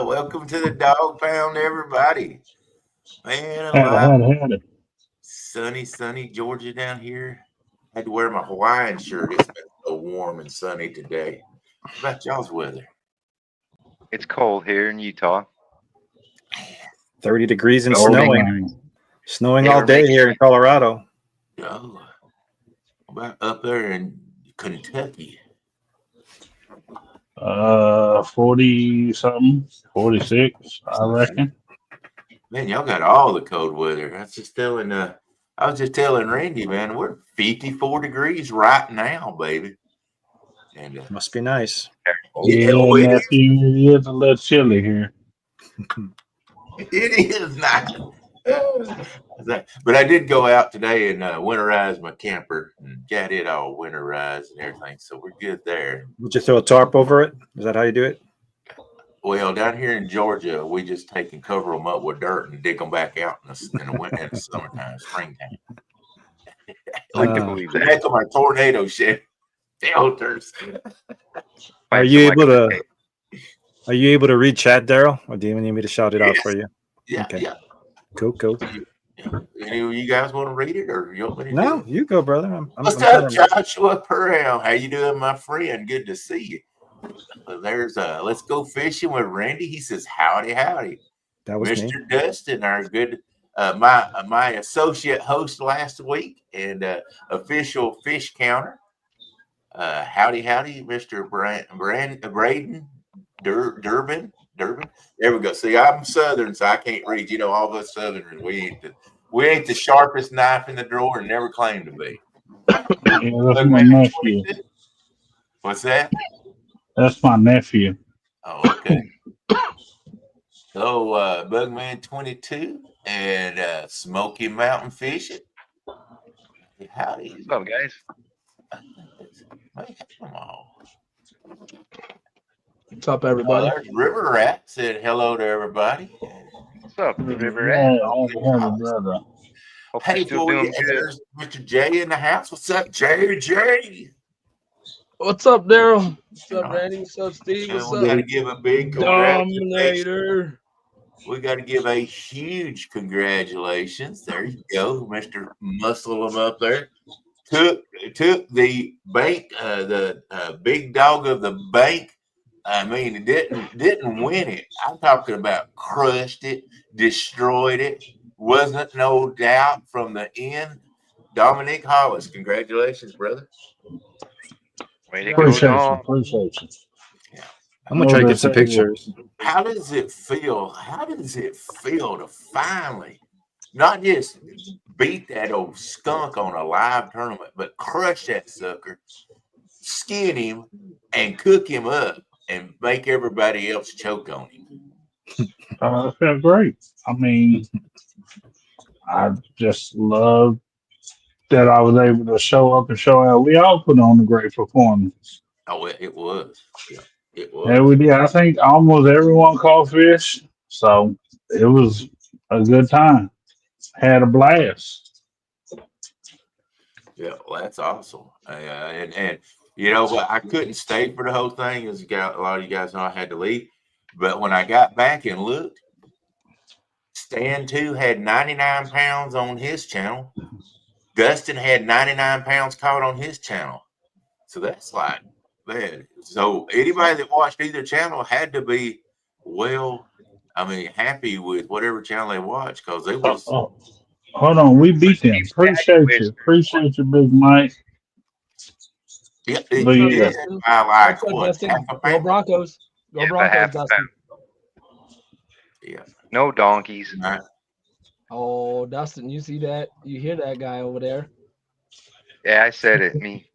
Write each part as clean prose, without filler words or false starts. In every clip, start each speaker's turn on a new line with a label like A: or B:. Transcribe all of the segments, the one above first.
A: Welcome to the Dog Pound, everybody. Man
B: Howdy,
A: alive.
B: howdy, howdy.
A: Sunny Georgia down here. Had to wear my Hawaiian shirt. It's been so warm and sunny today. What about y'all's weather?
C: It's cold here in Utah.
D: 30 degrees and
B: Oh,
D: snowing.
B: man.
D: Snowing
C: Yeah,
D: all
C: we're
D: day
C: making
D: here in Colorado.
A: Oh, about up there in Kentucky.
B: 40 something, 46, I reckon.
A: Man, y'all got all the cold weather. I was just telling Randy, man, we're 54 degrees right now, baby. And
D: Must be nice.
B: Yeah,
A: oh,
B: Matthew, it is a little chilly here.
A: it is nice. But I did go out today and winterize my camper and got it all winterized and everything. So we're good there.
D: Would you throw a tarp over it? Is that how you do it?
A: Well, down here in Georgia, we just take and cover them up with dirt and dig them back out in the summertime, springtime.
C: I can believe that.
A: Back on my tornado shelters.
D: Are you able to read chat, Daryl? Or do you need me to shout it out for you?
A: Yeah,
D: Okay.
A: yeah.
D: Cool.
A: Any of you guys want to read it, or you want me to
D: No,
A: do it?
D: you go, brother.
A: What's up, Joshua Pearl? How you doing, my friend? Good to see you. There's let's go fishing with Randy. He says, howdy.
D: That was
A: Mr.
D: me.
A: Dustin, our good my associate host last week and official fish counter. Howdy, Mr. Braden Durbin. There we go. See, I'm Southern, so I can't read. You know, all of us Southerners, we ain't the sharpest knife in the drawer and never claim to be.
B: Yeah, that's my nephew.
A: What's that?
B: That's my nephew.
A: Oh, okay. So, Bugman 22 and Smoky Mountain Fishing. Howdy.
C: What's up, guys?
A: Come on.
E: What's up, everybody?
A: There's River Rat said hello to everybody.
C: What's up, River
B: Yeah,
C: Rat?
B: howdy, brother.
C: Hope
A: Hey,
C: you're still doing good.
A: there's Mr. Jay in the house. What's up, Jay?
E: What's up, Daryl? What's up,
A: All right.
E: Randy? What's up, Steve?
A: And
E: What's
A: we
E: up,
A: got to give a big congratulations.
E: Dominator?
A: We got to give a huge congratulations. There you go, Mr. Muscle him up there. Took the bank, the big dog of the bank. I mean, it didn't win it. I'm talking about crushed it, destroyed it. Wasn't no doubt from the end. Dominic Hollis, congratulations, brother.
C: Way to go,
B: Appreciate
C: Dom.
B: you.
D: I'm gonna try to get some pictures.
A: How does it feel? How does it feel to finally not just beat that old skunk on a live tournament, but crush that sucker, skin him, and cook him up and make everybody else choke on him?
B: It felt great. I mean, I just love that I was able to show up and show out. We all put on a great performance.
A: Oh, it was. Yeah, it was.
B: And we did. I think almost everyone caught fish. So it was a good time. Had a blast.
A: Yeah, well, that's awesome. And you know what? I couldn't stay for the whole thing, as a lot of you guys know I had to leave. But when I got back and looked, Stan 2 had 99 pounds on his channel. Dustin had 99 pounds caught on his channel. So that's like, man. So anybody that watched either channel had to be, happy with whatever channel they watched, because it was.
B: Hold on, we beat them. Appreciate you, Big Mike.
A: Yeah,
E: Dustin?
A: I like
E: What's up,
A: what?
E: Dustin?
A: Half a
E: Go
A: pound?
E: Broncos. Go
C: Yeah,
E: Broncos,
C: half a
E: Dustin.
C: pound.
A: Yeah.
C: No donkeys.
A: All right.
E: Oh, Dustin, you see that? You hear that guy over there?
C: Yeah, I said it. Me.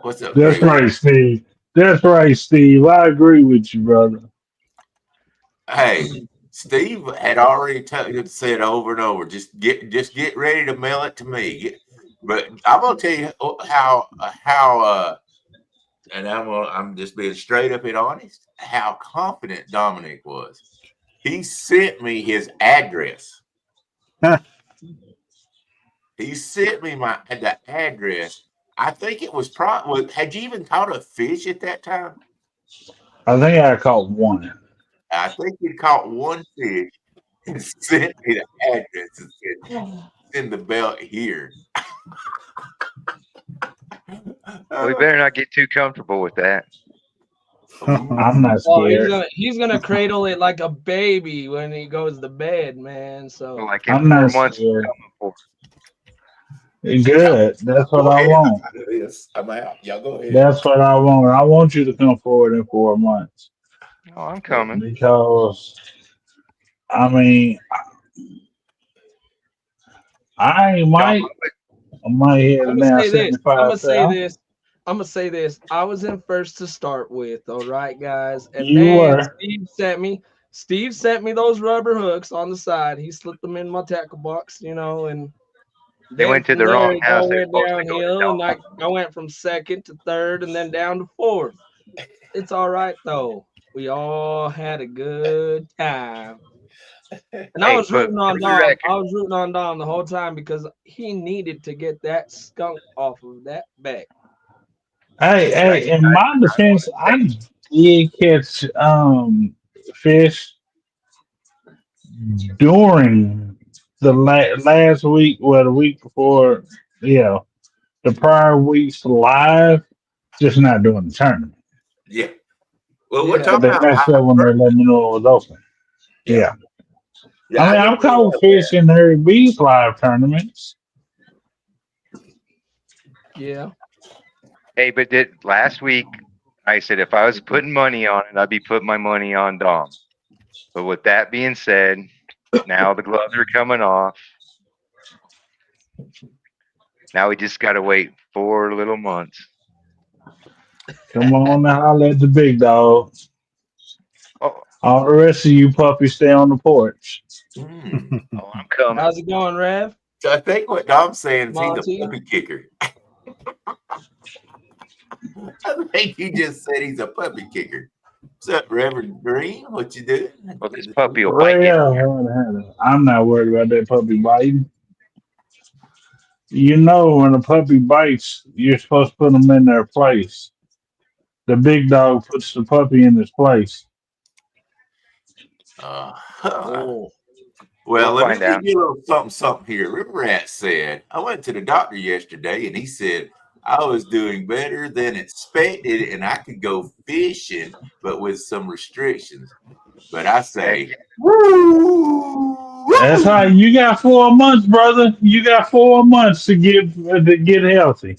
A: What's up,
B: That's
A: Greg?
B: right, Steve. That's right, Steve. I agree with you, brother.
A: Hey, Steve had already said over and over, just get ready to mail it to me. But I'm gonna tell you how and I'm just being straight up and honest, how confident Dominic was. He sent me his address. He sent me the address. I think it was probably. Had you even caught a fish at that time?
B: I think I caught one.
A: I think he caught one fish and sent me the address and said, "Send the belt here."
C: Well, we better not get too comfortable with that.
B: I'm not
E: Oh,
B: scared.
E: he's gonna cradle it like a baby when he goes to bed, man. So
C: Like in
B: I'm
C: 4
B: not
C: months,
B: scared.
C: coming for.
B: Good. That's what
A: Go
B: I
A: ahead.
B: want.
A: I'm out of this. I'm out. Y'all go ahead.
B: That's what I want. I want you to come forward in 4 months
C: Oh, I'm coming.
B: because I mean I
C: Dom,
B: might hit
E: I'm
B: it
E: gonna
B: now
E: say this. I'm gonna say
B: 75,000.
E: this. I'm gonna say this. I was in first to start with, all right, guys. And
B: You
E: then
B: were.
E: Steve sent me those rubber hooks on the side. He slipped them in my tackle box, and
C: they
E: then
C: went to
E: from
C: the
E: there
C: wrong
E: it
C: house.
E: all
C: They're
E: went
C: supposed to go to
E: downhill, and
C: Dom.
E: I went from second to third, and then down to fourth. It's all right though. We all had a good time. And I
C: Hey,
E: was
C: but
E: rooting
C: for
E: on
C: the
E: Dom. I
C: record,
E: was rooting on Dom the whole time because he needed to get that skunk off of that back.
C: right,
B: Hey, in my
C: I want
B: defense,
C: to
B: I
C: say,
B: did catch fish during the last week, well, the week before, yeah, the prior week's live, just not doing the tournament.
A: Yeah. Well, we're
E: Yeah.
B: But
A: talking
B: they
A: about
B: messed up
A: live
B: when they
A: bird.
B: let me know it was open.
A: Yeah.
B: Yeah.
A: Yeah.
B: I
A: I
B: mean,
A: didn't
B: I've caught
A: realize
B: fish
A: that.
B: in Harry B's live tournaments.
E: Yeah.
C: hey, but did last week I said if I was putting money on it, I'd be putting my money on Dom. But with that being said, now the gloves are coming off. Now we just got to wait 4 little months.
B: Come on now, holler at the big dog.
C: Oh,
B: All the rest of you puppies stay on the porch.
A: Mm.
C: oh, I'm coming.
E: How's it going, Rev?
A: So I think what Dom's saying is he's a
E: Monty?
A: puppy kicker. I think he just said he's a puppy kicker. What's up, Reverend Green? What you doing?
C: Well, this puppy will bite you.
B: Well, I'm not worried about that puppy biting. You know, when a puppy bites, you're supposed to put them in their place. The big dog puts the puppy in his place.
A: Uh,
E: Oh.
A: well,
C: We'll
A: let me
C: find out.
A: give you a little something here. River Rat said, I went to the doctor yesterday and he said I was doing better than expected and I could go fishing, but with some restrictions. But I
C: Heck,
A: say, woo,
B: That's how
A: woo.
B: you got 4 months, brother. You got 4 months to get healthy.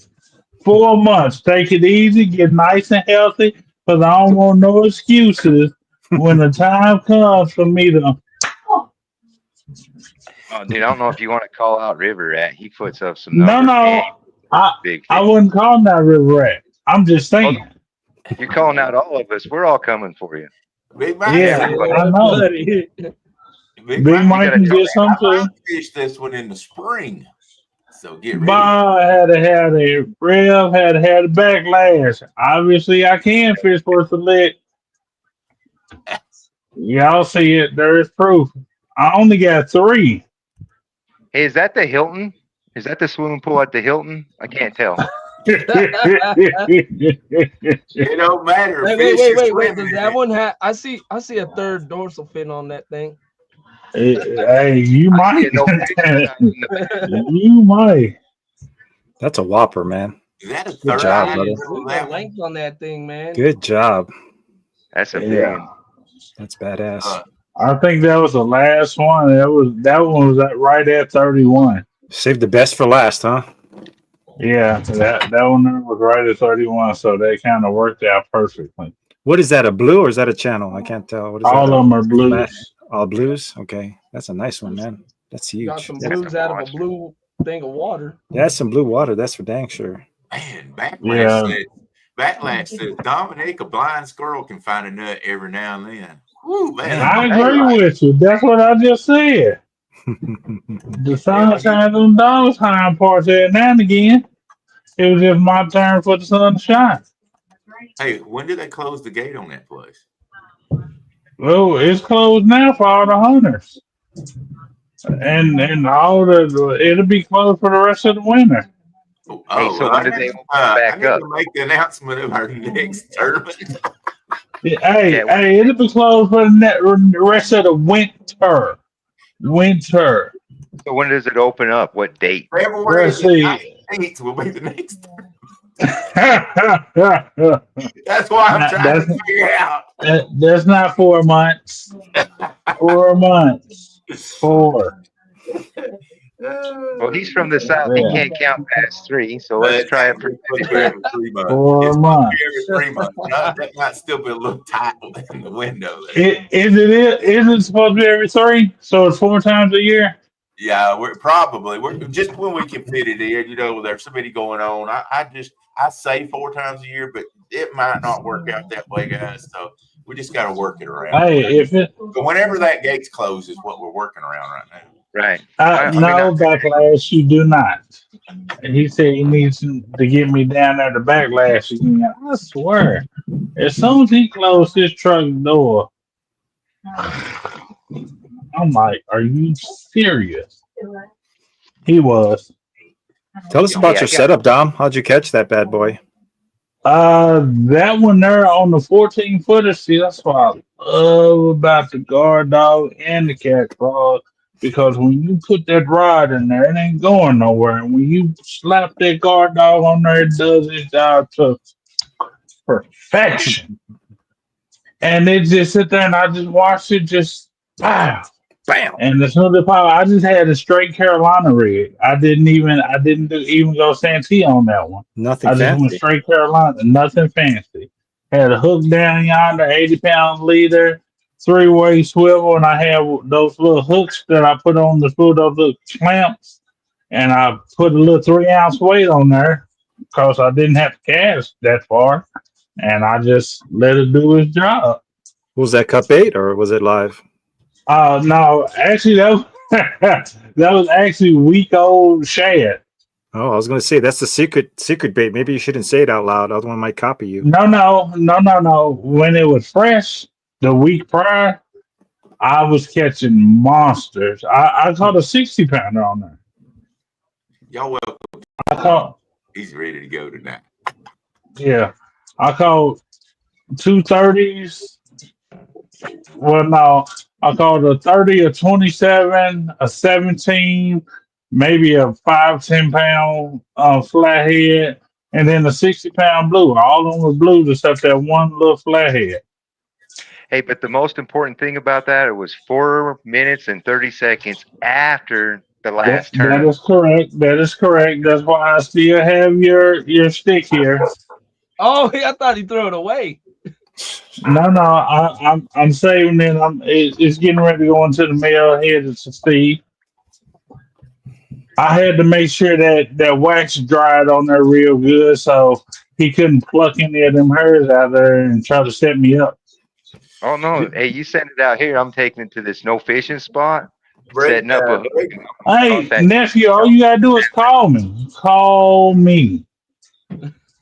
B: 4 months. Take it easy, get nice and healthy, because I don't want no excuses when the time comes for me to.
C: oh, dude, I don't know if you want to call out River Rat. He puts up some
B: No,
C: numbers and
B: no, I
C: big
B: I
C: fish.
B: wouldn't call that river rat. I'm just
C: Oh,
B: saying.
C: you're calling out all of us. We're all coming for you.
A: Big Mike
B: Yeah,
A: said,
C: Everybody.
B: I
E: Yeah,
B: know.
E: buddy.
A: Big
B: Big
A: Mike
C: You got
B: Mike
C: to
B: can
C: tell
B: get
C: us.
B: some
A: I
B: too.
A: might fish this one in the spring. So get ready.
B: But had a Rev had a backlash. Obviously, I can fish for a lick. Y'all see it. There is proof. I only got 3.
C: Hey, is that the Hilton? Is that the swimming pool at the Hilton? I can't tell.
A: It don't matter.
E: Wait, wait,
A: Fish
E: wait,
A: are
E: wait, wait.
A: swimming
E: Does
A: in
E: that
A: it.
E: one have? I see a third dorsal fin on that thing.
B: Hey, you
C: I see
B: might.
C: a no fish sign in the back.
B: You might.
D: That's a whopper, man.
A: Is that a
D: Good
A: third
D: job,
A: eye in the
D: brother.
E: Jeez,
A: middle of
E: look at
A: that
E: the
A: one?
E: length on that thing, man.
D: Good job.
C: That's a big
B: Yeah.
C: one.
D: That's badass.
A: Uh,
B: I think that was the last one. That one was right at 31.
D: Save the best for last, huh?
B: Yeah, that one was right at 31, so they kind of worked out perfectly.
D: What is that? A blue or is that a channel? I can't tell. What is
B: All
D: that?
B: of them are
D: Flat.
B: blues.
D: All blues. Okay, that's a nice one, man. That's
E: Got
D: huge.
E: some
C: That's
E: blues
C: a
E: out of a
C: monster.
E: blue thing of water.
D: That's some blue water. That's for dang sure.
A: Man,
B: Yeah,
A: Backlash says Dominic, a blind squirrel, can find a nut every now and then. Woo, man,
D: Yeah.
B: I
A: that's
B: agree
A: right.
B: with you. That's what I just said. The sun shines on those hind parts every now and again. It was just my turn for the sun to shine.
A: Hey, when did they close the gate on that place?
B: Well, it's closed now for all the hunters, and all the it'll be closed for the rest of the winter.
C: Hey,
A: Oh,
C: so
A: well,
C: when did they open it
A: I
C: back
A: need
C: up?
A: to make the announcement of our next tournament.
B: Hey,
C: Yeah,
B: hey, it'll be closed for the rest of the winter. Winter.
C: so when does it open up? What date?
A: February
B: Let's
A: the
B: see.
A: 19th will be the next.
B: That-
A: That's why I'm trying
B: that's
A: to figure out.
B: that's not 4 months. 4 months. Four.
C: Well, he's from the south. He
B: Yeah.
C: can't count past 3. So let's try it for
A: It's supposed to be every 3 months.
B: Four
A: It's supposed to be every
B: months.
A: 3 months. That might still be a little tight in the window there.
B: Is it supposed to be every 3? So it's 4 times a year?
A: Yeah, we're just when we can fit it in. There's so many going on. I say 4 times a year, but it might not work out that way, guys. So we just got to work it around.
B: Hey, if it
A: But whenever that gate's closed is what we're working around right now.
C: right. I mean,
B: no backlash, you do not. And he said he needs to get me down there to backlash again. I swear. As soon as he closed his truck door, I'm like, are you serious? He was.
D: Tell us
A: Yeah.
D: about
C: hey, I
D: your
C: got
D: setup, Dom. How'd you catch that bad boy?
B: That one there on the 14-footer, see, that's what I love about the guard dog and the cat claw. Because when you put that rod in there, it ain't going nowhere. And when you slap that guard dog on there, it does its job to perfection. And it just sit there and I just watched it just pow.
D: Bam.
B: And as soon as it popped, I just had a straight Carolina rig. I didn't even go Santee on that one.
D: Nothing
B: I just went
D: fancy.
B: straight Carolina, nothing fancy. Had a hook down yonder, 80-pound leader, 3-way swivel, and I had those little hooks that I put on the foot of the clamps, and I put a little 3-ounce weight on there because I didn't have to cast that far, and I just let it do its job.
D: Was that cut bait or was it live?
B: No, actually that was, that was actually week old shad.
D: Oh, I was going to say that's the secret bait. Maybe you shouldn't say it out loud. Other one might copy you.
B: No. When it was fresh, the week prior, I was catching monsters. I caught a 60-pounder on there.
A: Y'all welcome.
B: I caught,
A: He's ready to go tonight.
B: yeah, I caught 230s. Well, no, I caught a 30, a 27, a 17, maybe a 5-10 pound flathead, and then a 60-pound blue. All of them were blue except that one little flathead.
C: Hey, but the most important thing about that, it was 4 minutes and 30 seconds after the last
B: That
C: tournament.
B: is correct. That is correct. That's why I still have your stick here.
E: Oh, I thought he threw it away.
B: No. I'm saving it. It's getting ready to go into the mail headed to Steve. I had to make sure that wax dried on there real good, so he couldn't pluck any of them hairs out there and try to set me up.
C: Oh no! Hey, you send it out here. I'm taking it to this no fishing spot,
A: Break,
C: setting up a hook.
A: break.
B: Hey,
C: Contact.
B: nephew, all you gotta do is call me. Call me.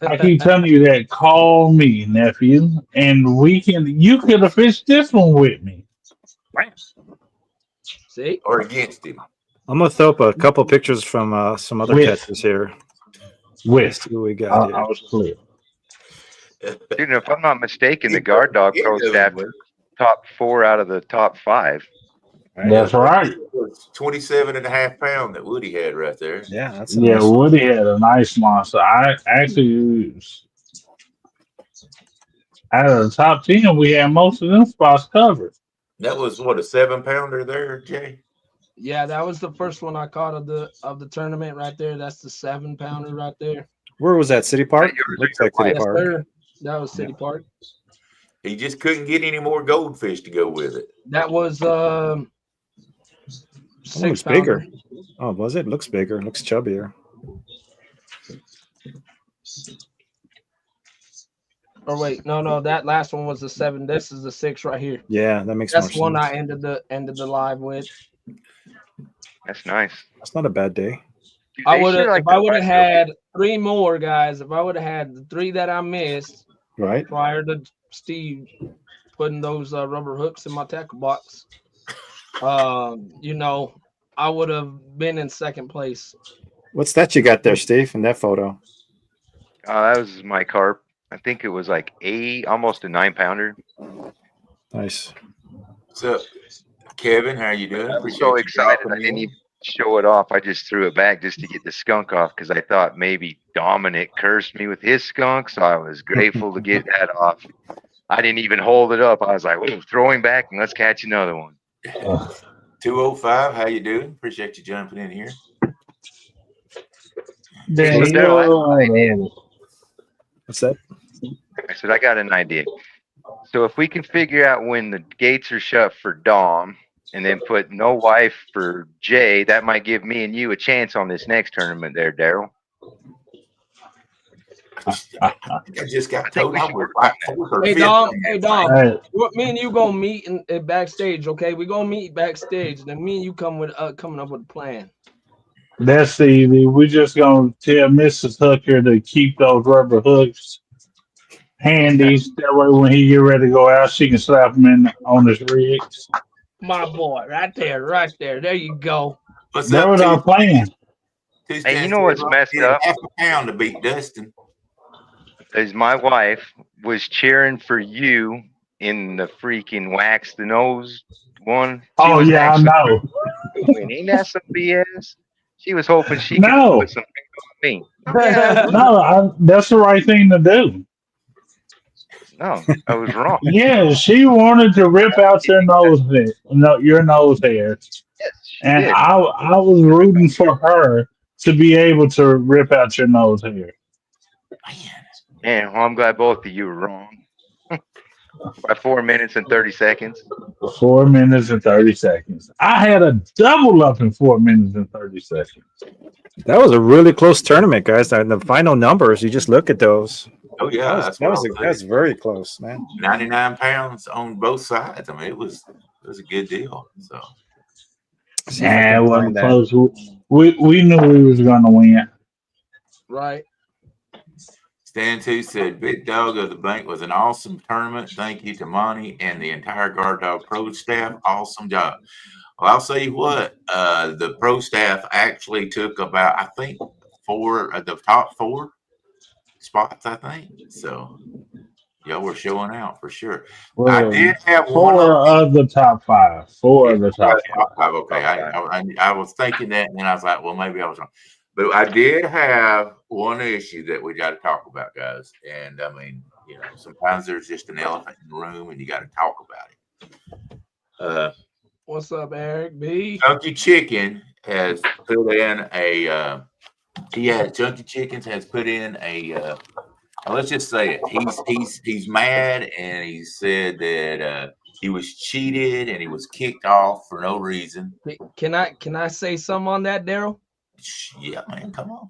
B: I keep telling you that. Call me, nephew, and you could have fished this one with me.
E: See?
A: Or against him.
D: I'm going to throw up a couple pictures from some other
B: With.
D: catches here. Let's
B: With.
D: see what we
B: I
D: got here.
B: was clear.
C: Dude, if I'm not mistaken, the guard dog throws it after top 4 out of the top 5.
D: Right?
B: That's right.
A: It was 27.5 pounds that Woody had right there.
D: Yeah, that's a
B: Yeah,
D: nice one.
B: Woody had a nice monster. I actually, out of the top 10, we had most of them spots covered.
A: That was what, a 7-pounder there, Jay?
E: Yeah, that was the first one I caught of the tournament right there. That's the 7-pounder right there.
D: Where was that? City Park?
C: yours
D: Looks
C: or
D: like City
E: Yes,
D: Park.
E: sir. That was City Park.
A: He just couldn't get any more goldfish to go with it.
E: That was
D: Oh, looks
E: 6-pounder.
D: bigger. Oh, was it? Looks bigger. Looks chubbier.
E: Or wait, no, that last one was the 7. This is the 6 right here.
D: Yeah, that makes
E: That's the
D: more
E: one I
D: sense.
E: ended the live with.
C: That's nice.
D: That's not a bad day.
C: Dude,
E: I
C: they
E: would have
C: should like
E: if I
C: to
E: would have
C: buy real
E: had 3 more guys. If I would have had the 3 that I missed
D: Right?
E: prior to Steve putting those rubber hooks in my tackle box, you know, I would have been in second place.
D: What's that you got there, Steve, in that photo?
C: That was my carp. I think it was like almost a 9-pounder.
D: Nice.
A: So, Kevin, how you doing?
C: I was
A: Appreciate
C: so
A: you
C: excited
A: dropping
C: I didn't
A: in.
C: even show it off. I just threw it back just to get the skunk off because I thought maybe Dominic cursed me with his skunk. So I was grateful to get that off. I didn't even hold it up. I was like, "Whoa, throw him back and let's catch another one."
A: 205, how you doing? Appreciate you jumping in here.
C: Hey, so Daryl, I have an idea.
D: What's that?
C: I said, I got an idea. So if we can figure out when the gates are shut for Dom and then put no wife for Jay, that might give me and you a chance on this next tournament there, Daryl.
A: I just got told I was like fourth or
E: Hey
A: fifth
E: Dom,
A: on
E: hey
A: that
E: Dom,
A: thing.
E: me and you gonna meet in backstage, okay? We gonna meet backstage, then me and you coming up with a plan.
B: That's easy. We just gonna tell Mrs. Hooker to keep those rubber hooks handy. That way, when he get ready to go out, she can slap them in on his rigs.
E: My boy, right there. There you go.
A: What's
B: That
A: up,
B: was our plan.
C: Hey, you know what's messed up?
A: Half a pound to beat Dustin.
C: Is my wife was cheering for you in the freaking wax the nose one. She
B: Oh
C: was
B: yeah, I
C: actually
B: know.
C: win. Ain't that some BS? She was hoping she could
B: No,
C: put some things on me.
B: no, that's the right thing to do.
C: No, I was wrong.
B: Yeah, she wanted to rip out your nose hair, no, your nose hair,
C: Yes, she
B: and
C: did.
B: I was rooting for her to be able to rip out your nose hair.
C: Man, well, I'm glad both of you were wrong. By 4 minutes and 30 seconds.
B: 4 minutes and 30 seconds. I had a double up in 4 minutes and 30 seconds.
D: That was a really close tournament, guys. And the final numbers, you just look at those.
A: Oh yeah,
D: That's very close, man.
A: 99 pounds on both sides. I mean, it was a good deal. So
D: See if I
B: Nah, it
D: can
B: wasn't
D: find that.
B: close. We knew we was gonna win.
E: Right.
A: Stan 2 said, Big Dog of the Bank was an awesome tournament. Thank you to Monty and the entire Guard Dog Pro staff. Awesome job. Well, I'll tell you what, the pro staff actually took about, I think, 4 of the top 4 spots, I think. So y'all were showing out for sure.
B: Well,
A: I did have
B: 4 of the top 5. 4 of the top 5.
A: Okay, I was thinking that, and then I was like, well, maybe I was wrong. But I did have one issue that we got to talk about, guys. And I mean, you know, sometimes there's just an elephant in the room, and you got to talk about it.
E: What's up, Eric B?
A: Chunky Chicken has put in a. Chunky Chickens has put in a. Let's just say it. He's mad, and he said that he was cheated and he was kicked off for no reason.
E: Can I say something on that, Daryl?
A: Yeah, man, come on.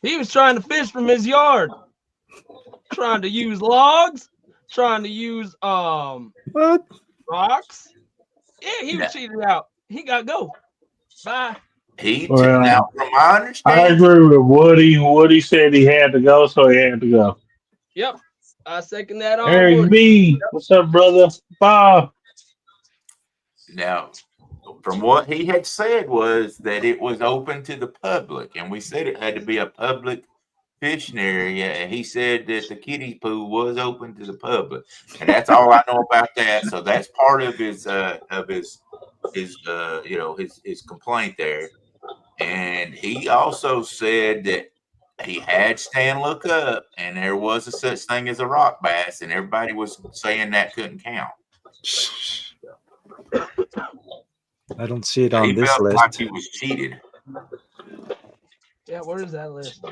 E: He was trying to fish from his yard, trying to use logs, trying to use
D: What?
E: rocks. Yeah, he was cheated out. He got to go. Bye.
A: Now, from my
B: I
A: understanding,
B: agree with Woody. Woody said he had to go, so he had to go.
E: Yep, I second that on
B: Eric
E: Woody.
B: B, what's up, brother? Bob.
A: now, from what he had said was that it was open to the public, and we said it had to be a public fishing area, and he said that the kiddie pool was open to the public, and that's all I know about that. So that's part of his his complaint there. And he also said that he had Stan look up, and there was a such thing as a rock bass, and everybody was saying that couldn't count.
D: I don't see it on this
A: felt
D: list.
A: like he was cheated.
E: Yeah, where is that list?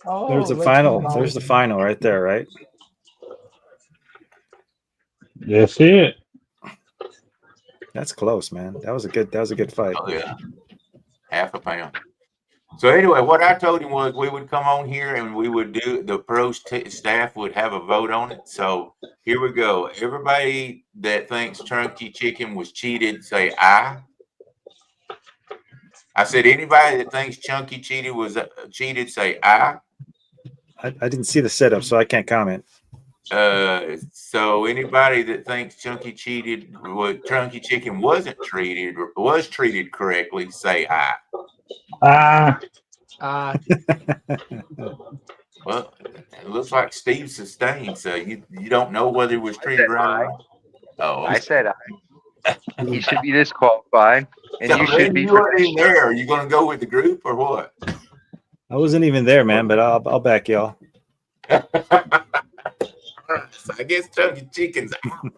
E: Oh,
D: There's the final. There's the final right there, right?
B: That's it.
D: That's close, man. That was a good fight.
A: Oh yeah, half a pound. So anyway, what I told him was we would come on here and we would do the staff would have a vote on it. So here we go. Everybody that thinks Chunky Chicken was cheated, say aye. I said anybody that thinks Chunky cheated, say aye.
D: I didn't see the setup, so I can't comment.
A: So anybody that thinks Chunky Chicken was treated correctly, say aye. Well, it looks like Steve sustained, so you don't know whether he was treated right or wrong. Oh,
C: I said he should be disqualified, and
A: so
C: you should be.
A: You weren't even there. Are you going to go with the group or what?
D: I wasn't even there, man, but I'll back y'all.
A: So I guess Chunky Chicken's out.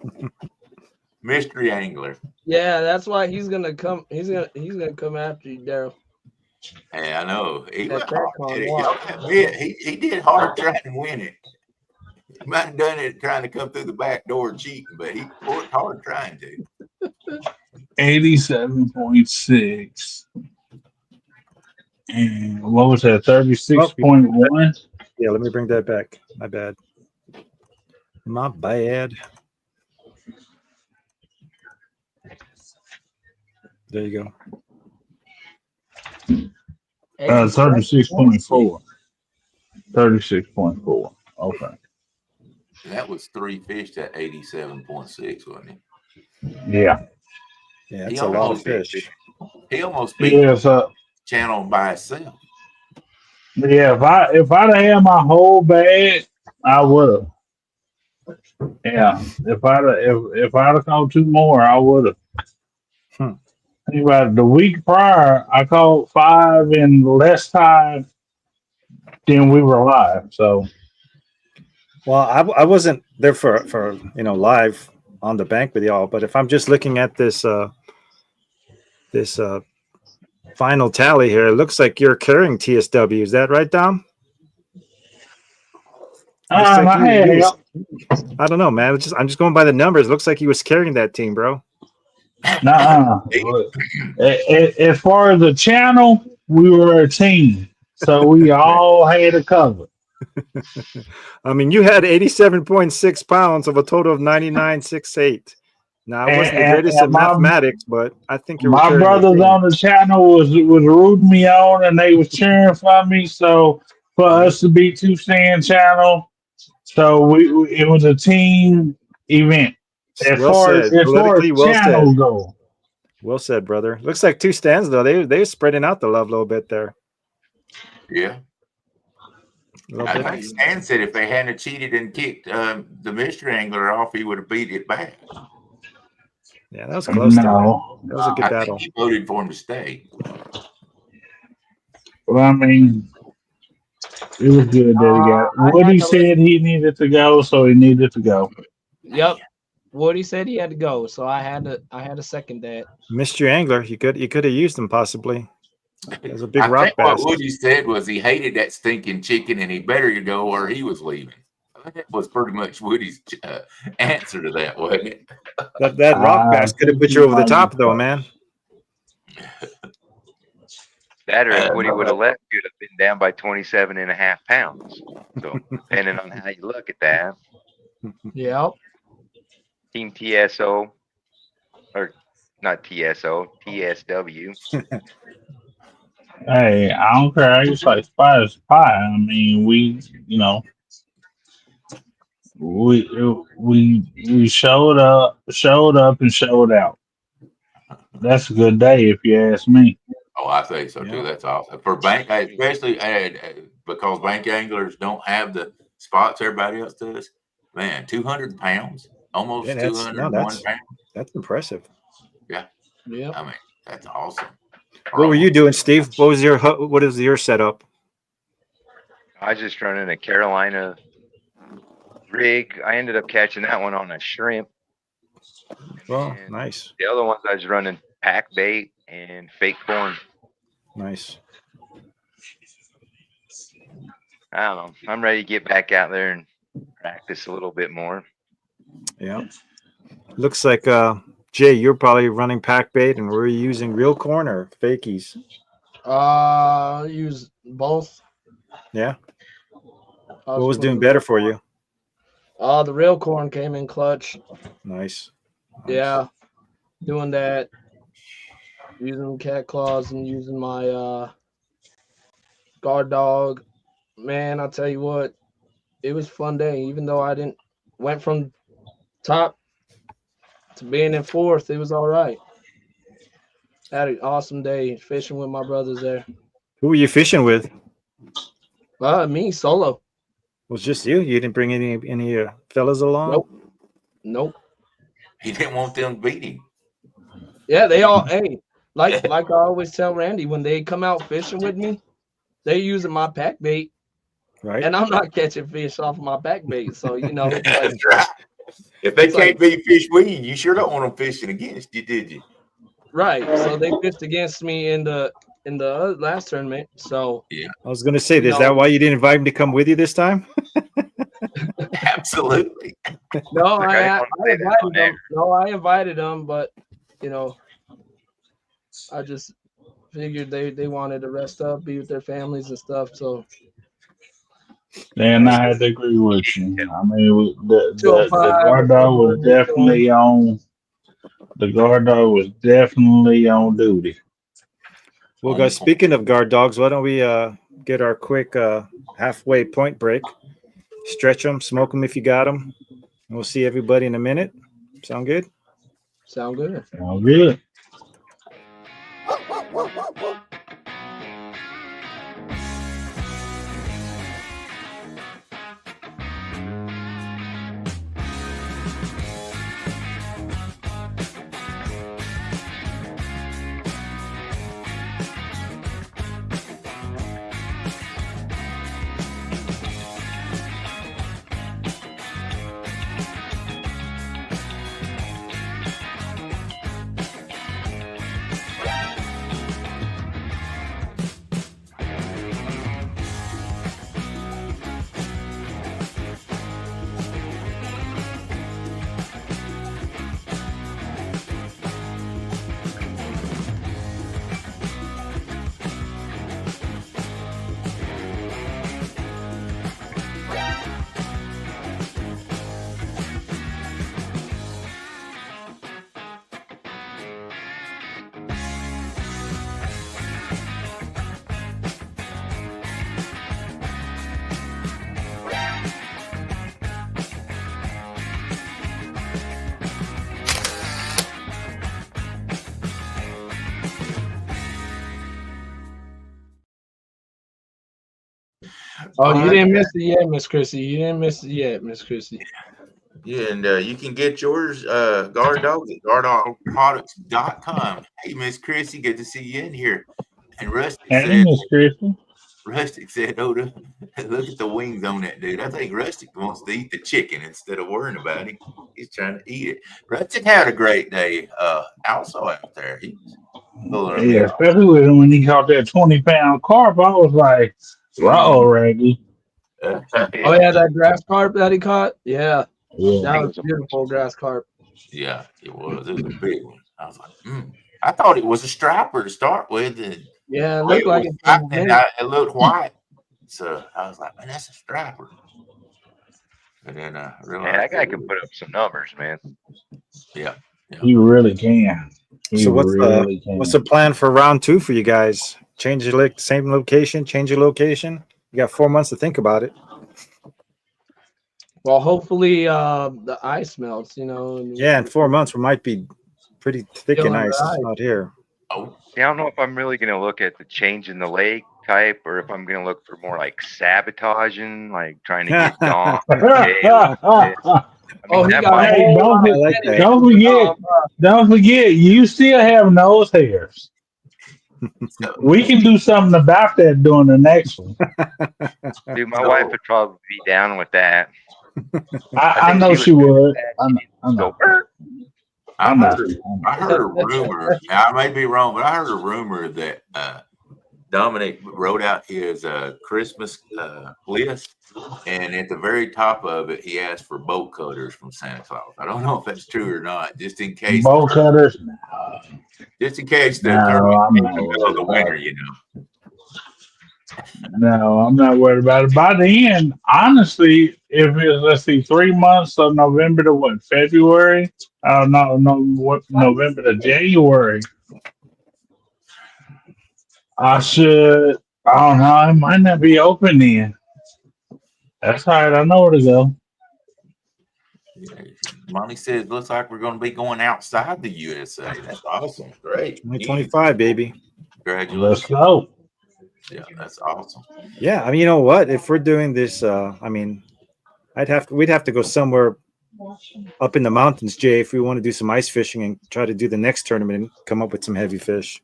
A: Mystery angler.
E: Yeah, that's why he's gonna come. He's gonna come after you, Daryl.
A: Hey, I know. He went
E: At
A: hard.
E: TrackCon,
A: Y'all can admit, he did hard trying to win it. He might have done it trying to come through the back door cheating, but he worked hard trying to.
B: 87.6. And what was that? 36.1?
D: Yeah, let me bring that back. My bad. My bad. There you go.
B: 36.4. 36.4. Okay.
A: That was 3 fish at 87.6, wasn't it?
B: Yeah.
D: Yeah, it's a lot of fish.
A: He almost beat the channel by itself.
B: Yeah, if I'd have had my whole bag, I would have. Yeah, if I'd have caught 2 more, I would have. Anyway, the week prior, I caught 5 in less time than we were live. So,
D: well, I wasn't there for live on the bank with y'all, but if I'm just looking at this final tally here, it looks like you're carrying TSW. Is that right, Dom? I don't know, man. I'm just going by the numbers. It looks like he was carrying that team, bro.
B: Nuh-uh. As far as the channel, we were a team, so we all had a cover.
D: I mean, you had 87.6 pounds of a total of 99.68. Now, I wasn't the greatest at mathematics, but I think you were.
B: My brothers on the channel was rooting me on, and they was cheering for me. So for us to be 2 stand channel, so it was a team event. As far as channels go.
D: Well said, brother. Looks like 2 stands though. They spreading out the love a little bit there.
A: Yeah. I think Stan said if they hadn't cheated and kicked the mystery angler off, he would have beat it back.
D: Yeah, that was close.
B: No,
D: that was a good battle.
A: He voted for him to stay.
B: Well, I mean, it was good that he got. Woody said he needed to go, so he needed to go.
E: Yep. Woody said he had to go, so I had to second that.
D: Mystery angler, you could have used him possibly. There's a big rock bass.
A: What Woody said was he hated that stinking chicken and he better go or he was leaving. That was pretty much Woody's answer to that, wasn't it?
D: That rock bass could have put you over the top, though, man.
C: That or if Woody would have left, you'd have been down by 27.5 pounds. So, depending on how you look at that.
E: Yep.
C: Team TSO, or not TSO, TSW.
B: Hey, I don't care. I just like pie is pie. I mean, we showed up and showed out. That's a good day if you ask me.
A: Oh, I think so too. That's awesome for bank, especially because bank anglers don't have the spots everybody else does. Man, 200 pounds, almost 201 pounds.
D: That's impressive.
A: Yeah. I mean, that's awesome.
D: What were you doing, Steve? What is your setup?
C: I was just running a Carolina rig. I ended up catching that one on a shrimp.
D: Well, nice.
C: The other ones I was running pack bait and fake corn.
D: Nice.
C: I don't know. I'm ready to get back out there and practice a little bit more.
D: Yeah. Looks like Jay, you're probably running pack bait and we're using real corn or fakies.
E: Use both.
D: Yeah.
E: I
D: What was
E: putting
D: doing better for you?
E: the real corn came in clutch.
D: Nice.
E: Yeah, doing that, using cat claws and using my guard dog. Man, I'll tell you what, it was a fun day. Even though I didn't went from top to being in fourth, it was all right. Had an awesome day fishing with my brothers there.
D: Who were you fishing with?
E: Me solo.
D: It was just you. You didn't bring any fellas along.
E: Nope.
A: He didn't want them to beat him.
E: Yeah, they all. Hey, like I always tell Randy, when they come out fishing with me, they using my pack bait,
D: Right.
E: and I'm not catching fish off of my pack bait. So it's like,
A: That's right. If they can't be fish with you, you sure don't want them fishing against you, did you?
E: right. So they fished against me in the last tournament. So
A: yeah,
D: I was gonna say, is that why you didn't invite him to come with you this time?
A: Absolutely.
E: No, I invited them. No, I invited them, but I just figured they wanted to rest up, be with their families and stuff. So
B: Then I had to agree with you. I mean, the
E: 205
B: guard dog was definitely on. The guard dog was definitely on duty.
D: Well, guys, speaking of guard dogs, why don't we get our quick halfway point break? Stretch them, smoke them if you got them. And we'll see everybody in a minute. Sound good?
E: Sound good.
B: Sound good.
E: Oh, you didn't miss it yet, Miss Chrissy. You didn't miss it yet, Miss Chrissy.
A: Yeah, and you can get yours, guard dog, at guarddogproducts.com. Hey, Miss Chrissy, good to see you in here. And Rustic
B: Hey, Miss Christian.
A: said, Oda, look at the wings on that dude. I think Rustic wants to eat the chicken instead of worrying about him. He's trying to eat it. Rustic had a great day also out there.
B: Yeah, especially when he caught that 20-pound carp. I was like, Randy.
E: Oh yeah, that grass carp that he caught. Yeah,
B: Yeah.
E: that was beautiful grass carp.
A: Yeah, it was. It was a big one. I was like, I thought it was a striper to start with. And
E: yeah, it looked like it.
A: It looked white. So I was like, man, that's a striper. And then I realized
C: that guy can put up some numbers, man.
A: Yeah.
B: He really can.
D: So what's the plan for round 2 for you guys? Change your same location, change your location. You got 4 months to think about it.
E: Well, hopefully the ice melts,
D: Yeah, in 4 months we might be pretty thick and ice out here.
A: Oh,
C: yeah, I don't know if I'm really going to look at the change in the lake type, or if I'm going to look for more like sabotaging, like trying to get Dawn.
B: Don't forget, you still have nose hairs. We can do something about that during the next one.
C: Dude, my wife would probably be down with that.
B: I know she would.
A: I heard a rumor. Now, I may be wrong, but I heard a rumor that Dominic wrote out his Christmas list, and at the very top of it, he asked for bolt cutters from Santa Claus. I don't know if that's true or not, just in case.
B: Bolt cutters?
A: Just in case the
B: No,
A: tournament
B: I'm
A: in
B: not
A: the middle of
B: worried
A: the
B: about
A: winter,
B: it.
A: you know.
B: No, I'm not worried about it. By the end, honestly, if it's, let's see, 3 months of November to what, February? What, November to January. I should, I don't know, it might not be open then. That's all right, I know where to go.
A: Yeah. Monty says, looks like we're going to be going outside the USA. That's awesome. Great.
D: 2025, baby.
A: Congratulations.
B: Let's go.
A: Yeah, that's awesome.
D: Yeah, I mean, you know what? If we're doing this, I mean, we'd have to go somewhere up in the mountains, Jay, if we want to do some ice fishing and try to do the next tournament and come up with some heavy fish.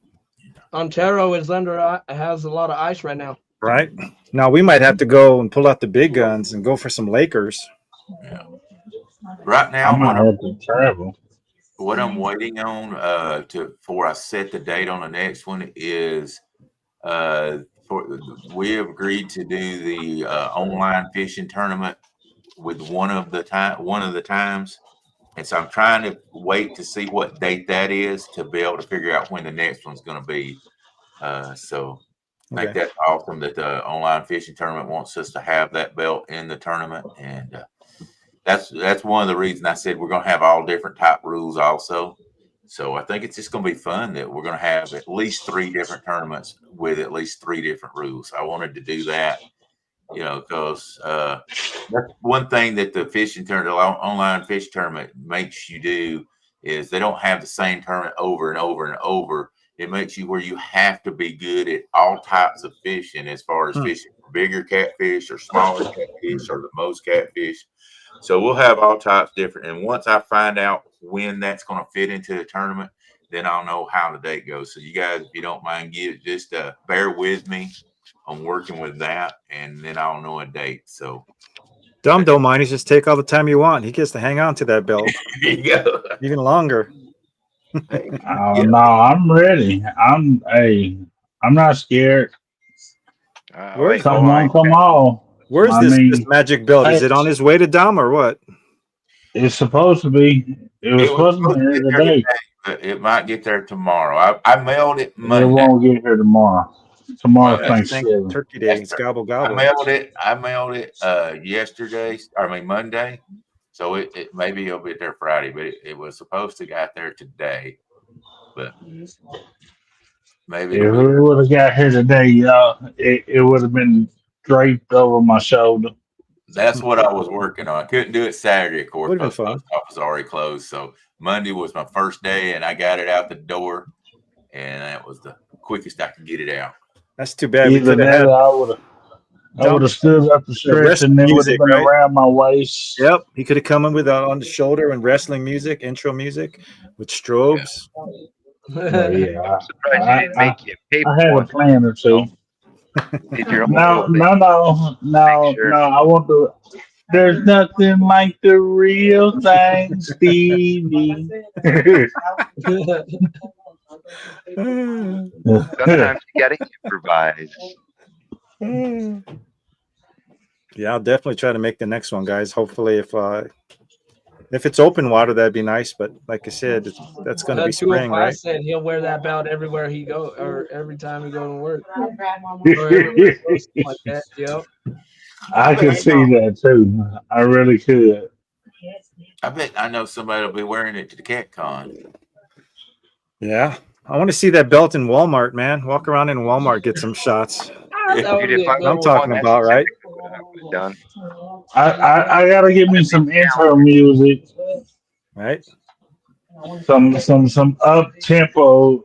E: Ontario has a lot of ice right now.
D: Right. Now we might have to go and pull out the big guns and go for some Lakers.
A: Yeah. Right
B: I
A: now,
B: might have to travel.
A: what I'm waiting on before I set the date on the next one is we have agreed to do the online fishing tournament with one of the times, and so I'm trying to wait to see what date that is to be able to figure out when the next one's going to be. So I think that's awesome that the online fishing tournament wants us to have that belt in the tournament, and that's one of the reasons I said we're going to have all different type rules also. So I think it's just going to be fun that we're going to have at least 3 different tournaments with at least 3 different rules. I wanted to do that, you know, because that's one thing that the fishing tournament, online fish tournament makes you do is they don't have the same tournament over and over and over. It makes you where you have to be good at all types of fishing, as far as fishing for bigger catfish or smaller catfish or the most catfish. So we'll have all types different. And once I find out when that's going to fit into the tournament, then I'll know how the date goes. So you guys, if you don't mind, just bear with me on working with that, and then I'll know a date. So
D: Dom don't mind. He just take all the time you want. He gets to hang on to that belt
A: there you go.
D: even longer.
B: Oh no, I'm ready. I'm not scared.
C: Wait,
B: Come
C: hold
B: on,
C: on.
B: come on.
D: Where's
B: I
D: this
B: mean,
D: magic belt? Is
B: hey,
D: it on his way to Dom or what?
B: it's supposed to be. It was
A: It was
B: supposed to be
A: supposed to
B: here
A: get there
B: today.
A: today, but it might get there tomorrow. I mailed it
B: It
A: Monday.
B: won't get here tomorrow.
A: Well,
B: Tomorrow's
A: that's
B: Thanksgiving.
D: Turkey Day. It's gobble
A: I
D: gobble.
A: mailed it. Yesterday. Monday. So it maybe it'll be there Friday, but it was supposed to get there today. But maybe
B: If
A: it'll
B: it
A: be there.
B: would have got here today, it would have been draped over my shoulder.
A: That's what I was working on. I couldn't do it Saturday, of course,
D: Would've been
A: because the
D: fun.
A: post office already closed. So Monday was my first day, and I got it out the door, and that was the quickest I could get it out.
D: That's too bad. We
B: Either
D: could have
B: that
D: had
B: or I would have stood up the stretch
D: wrestling
B: and it would have
D: music,
B: been
D: right?
B: around my waist.
D: Yep. He could have come in with on the shoulder and wrestling music, intro music with strobes.
B: But yeah,
C: I'm surprised you didn't
B: I
C: make you pay
B: I
C: for
B: had a
C: one.
B: plan or two.
C: Did your own
B: No,
C: little thing.
B: no.
C: Sure.
B: I want to. There's nothing like the real thing, Stevie.
C: Sometimes you gotta improvise.
D: Yeah, I'll definitely try to make the next one, guys. Hopefully, if it's open water, that'd be nice. But like I said, that's going to be spring, right?
E: Said he'll wear that belt everywhere he go, or every time he go to work, or everywhere goes like that. Yep.
B: I could see that too. I really could.
A: I bet I know somebody will be wearing it to the Cat Con.
D: Yeah, I want to see that belt in Walmart, man. Walk around in Walmart, get some shots.
E: That would
C: Dude,
E: be
C: if
E: a
C: I
E: good
D: I'm
C: was
E: one.
D: talking
C: on that
D: about, right?
C: specific one, I would have done.
B: I gotta give me some intro music,
D: Right?
B: some up tempo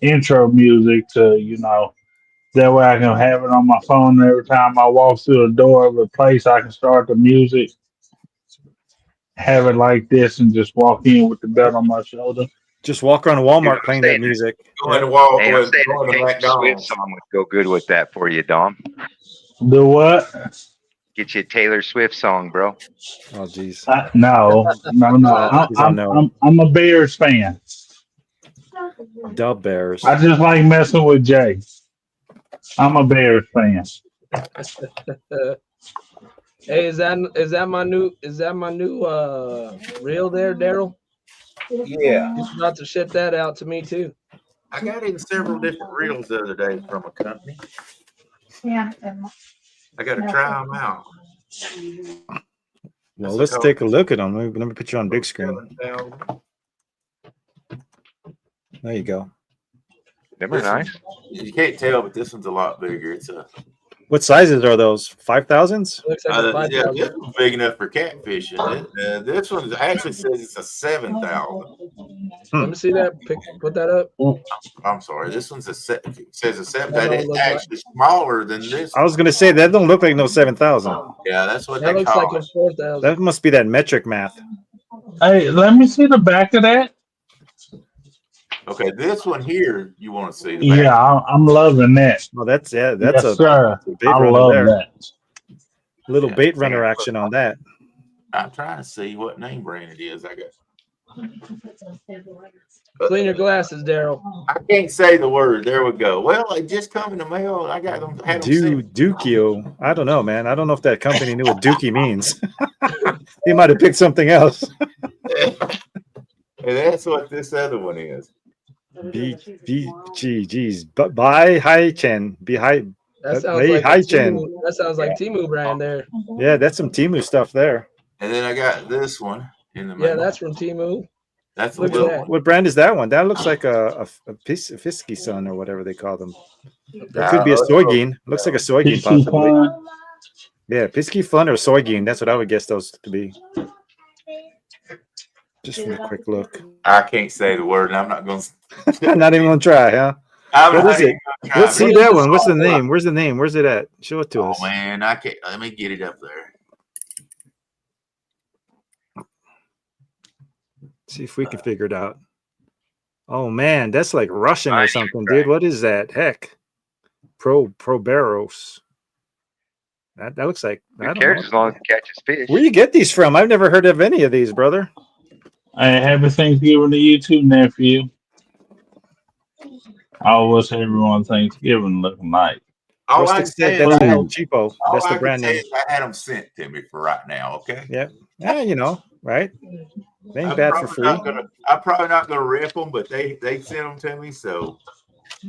B: intro music to. That way I can have it on my phone every time I walk through the door of a place. I can start the music, have it like this, and just walk in with the belt on my shoulder.
D: Just walk around
C: Dude,
D: Walmart
C: I'm
D: playing
C: saying
D: that music.
A: Going to walk
C: Hey, I'm
A: with
C: saying
A: going
C: a
A: to
C: Taylor Swift
A: McDonald's.
C: song would go good with that for you, Dom.
B: Do what?
C: Get you a Taylor Swift song, bro.
D: Oh, geez.
B: No.
D: He's on no.
B: I'm a Bears fan.
D: The Bears.
B: I just like messing with Jay. I'm a Bears fan.
E: Hey, is that my new reel there, Daryl?
A: Yeah,
E: You forgot to ship that out to me too.
A: I got in several different reels the other day from a company. I got to try them out.
D: Well, let's take a look at them. Let me put you on big screen. There you go.
C: Them are nice.
A: You can't tell, but this one's a lot bigger. It's a
D: What sizes are those? 5,000s?
E: Looks like a 5,000.
A: yeah, this one's big enough for catfishing. This one actually says it's a 7,000.
E: Let me see that. Put that up.
A: I'm sorry, this one's says a 7,000.
E: That don't
A: It's
E: look like-
A: actually smaller than this.
D: I was gonna say that don't look like no 7,000.
A: Yeah, that's what
E: That
A: they
E: looks
A: call
E: like
A: it.
E: a 4,000.
D: That must be that metric math.
B: Hey, let me see the back of that.
A: Okay, this one here, you want to see the back.
B: Yeah, I'm loving that.
D: Well, that's
B: Yes,
D: a
B: sir.
D: bait
B: I
D: runner
B: love
D: there.
B: that.
D: Little
A: Yeah.
D: bait runner action on that.
A: I'm trying to see what name brand it is. I got.
E: Clean your glasses, Daryl.
A: I can't say the word. There we go. Well, it just come in the mail. I got them. Had them sent.
D: Dukio. I don't know, man. I don't know if that company knew what Dookie means. They might have picked something else.
A: And that's what this other one is.
D: Geez. Bai Hai Chen.
E: That sounds
D: Hey,
E: like
D: hi,
E: a
D: Chen.
E: Temu, that sounds like Temu brand there.
D: Yeah, that's some Timu stuff there.
A: And then I got this one in the
E: Yeah,
A: mail.
E: that's from Temu.
A: That's a
E: look at
A: little
E: that.
A: one.
D: What brand is that one? That looks like a Fisky Sun or whatever they call them. That could be a Soybean. Looks like a Soybean,
B: PC
D: possibly.
B: Fun.
D: Yeah, Pisky Fun or Soybean. That's what I would guess those to be. Just for a quick look.
A: I can't say the word, and I'm not going to.
D: Not even gonna try, huh?
A: I'm
D: What
A: not
D: is it?
A: even gonna try.
D: Let's see
E: What
D: that
E: is
D: one.
E: this
D: What's the
E: all
D: name? Where's the name? Where's it at? Show it to
A: Oh
D: us.
A: man, I can't. Let me get it up there.
D: See if we can figure it out. Oh man, that's like Russian or
C: Nice
D: something,
C: try.
D: dude. What is that? Heck, Proberos. That looks like I
C: Who
D: don't
C: cares
D: know.
C: as long as it catches fish?
D: Where you get these from? I've never heard of any of these, brother.
B: Hey, happy Thanksgiving to you too, nephew. I wish everyone Thanksgiving looking like.
A: All I
D: Rustic
A: can
D: said
A: say is
D: that's
A: I had,
D: El Cheapo.
A: all
D: That's
A: I
D: the
A: can
D: brand
A: say
D: name.
A: is I had them sent to me for right now. Okay.
D: Yeah, you know, right? They ain't
A: I'm
D: bad for
A: probably
D: free.
A: I'm probably not gonna rip them, but they sent them to me, so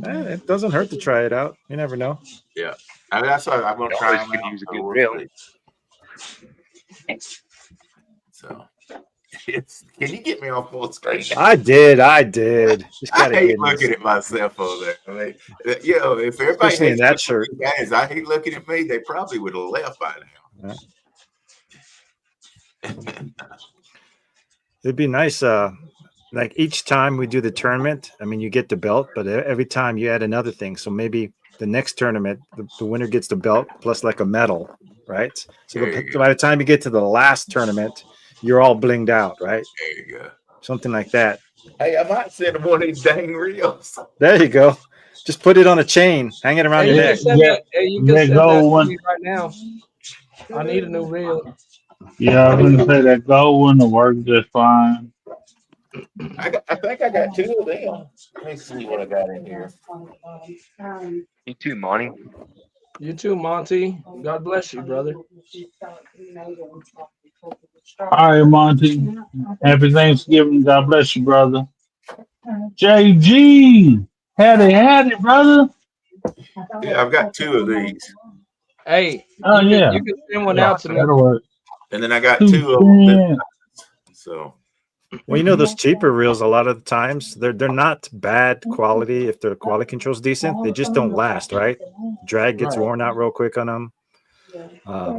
D: It doesn't hurt to try it out. You never know.
A: I mean, that's why I'm gonna
C: You
A: try
C: always
A: them
C: could
A: out.
C: use a
A: So
C: good
A: we'll
C: reel.
A: see. So, can you get me on full screen?
D: I did. Just
A: I
D: gotta
A: hate
D: get
A: looking
D: this.
A: at myself over there. I mean, you know, if everybody
D: Especially in
A: hates
D: that
A: looking
D: shirt.
A: at me, guys, I hate looking at me. They probably would have left by now.
D: It'd be nice. Like each time we do the tournament, I mean, you get the belt, but every time you add another thing. So maybe the next tournament, the winner gets the belt plus like a medal, right? So
A: There you go.
D: by the time you get to the last tournament, you're all blinged out, right?
A: There you go.
D: Something like that.
A: Hey, I might send them one of these dang reels.
D: There you go. Just put it on a chain, hang it around
E: Hey,
D: your
E: you
D: neck.
E: can send
B: Yeah,
E: that. Hey, you can
B: that
E: send that
B: gold
E: to
B: one.
E: me right now. I need a new reel.
B: Yeah, I was gonna say that gold one will work just fine.
A: I think I got two of them. Let me see what I got in here.
C: You too, Monty.
E: You too, Monty. God bless you, brother.
B: All right, Monty. Happy Thanksgiving. God bless you, brother. JG. Had it, brother.
A: Yeah, I've got two of these,
E: Hey,
B: Oh, yeah.
E: you can send one
B: Yeah,
E: out to me.
B: that'll work.
A: and then I got two of them.
B: 210.
A: So
D: Well, you know, those cheaper reels, a lot of the times, they're not bad quality. If their quality control's decent, they just don't last, right? Drag gets
E: Right.
D: worn out real quick on them.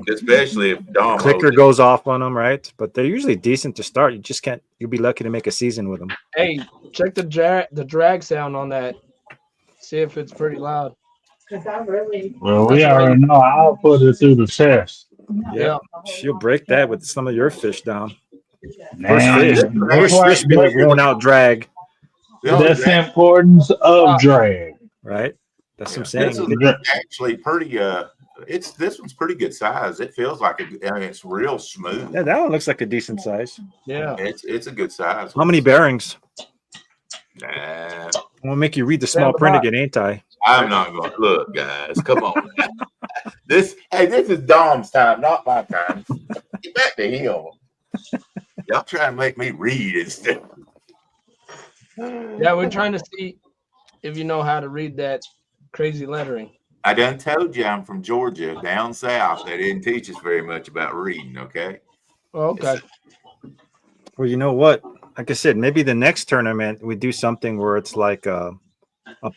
A: especially if Dom
D: Clicker goes off on them, right? But they're usually decent to start. You just can't. You'll be lucky to make a season with them.
E: Hey, check the drag sound on that. See if it's pretty loud.
B: Well, we already know. I'll put it through the test.
E: Yeah.
D: She'll break that with some of your fish down.
B: Man,
D: First fish be like worn out drag,
B: That's the importance of drag.
D: right? That's what I'm
A: This
D: saying.
A: one's actually pretty. This one's pretty good size. It feels like it's real smooth.
D: Yeah, that one looks like a decent size.
E: Yeah.
A: It's a good size.
D: How many bearings?
A: Nah,
D: I'm gonna make you read the small print again, ain't I?
A: I'm not going to look, guys. Come on. This is Dom's time, not my time. Get back to him. Y'all trying to make me read instead.
E: Yeah, we're trying to see if you know how to read that crazy lettering.
A: I done told you I'm from Georgia, down south. They didn't teach us very much about reading, okay?
E: Oh, okay.
D: Well, you know what? Like I said, maybe the next tournament we do something where it's like a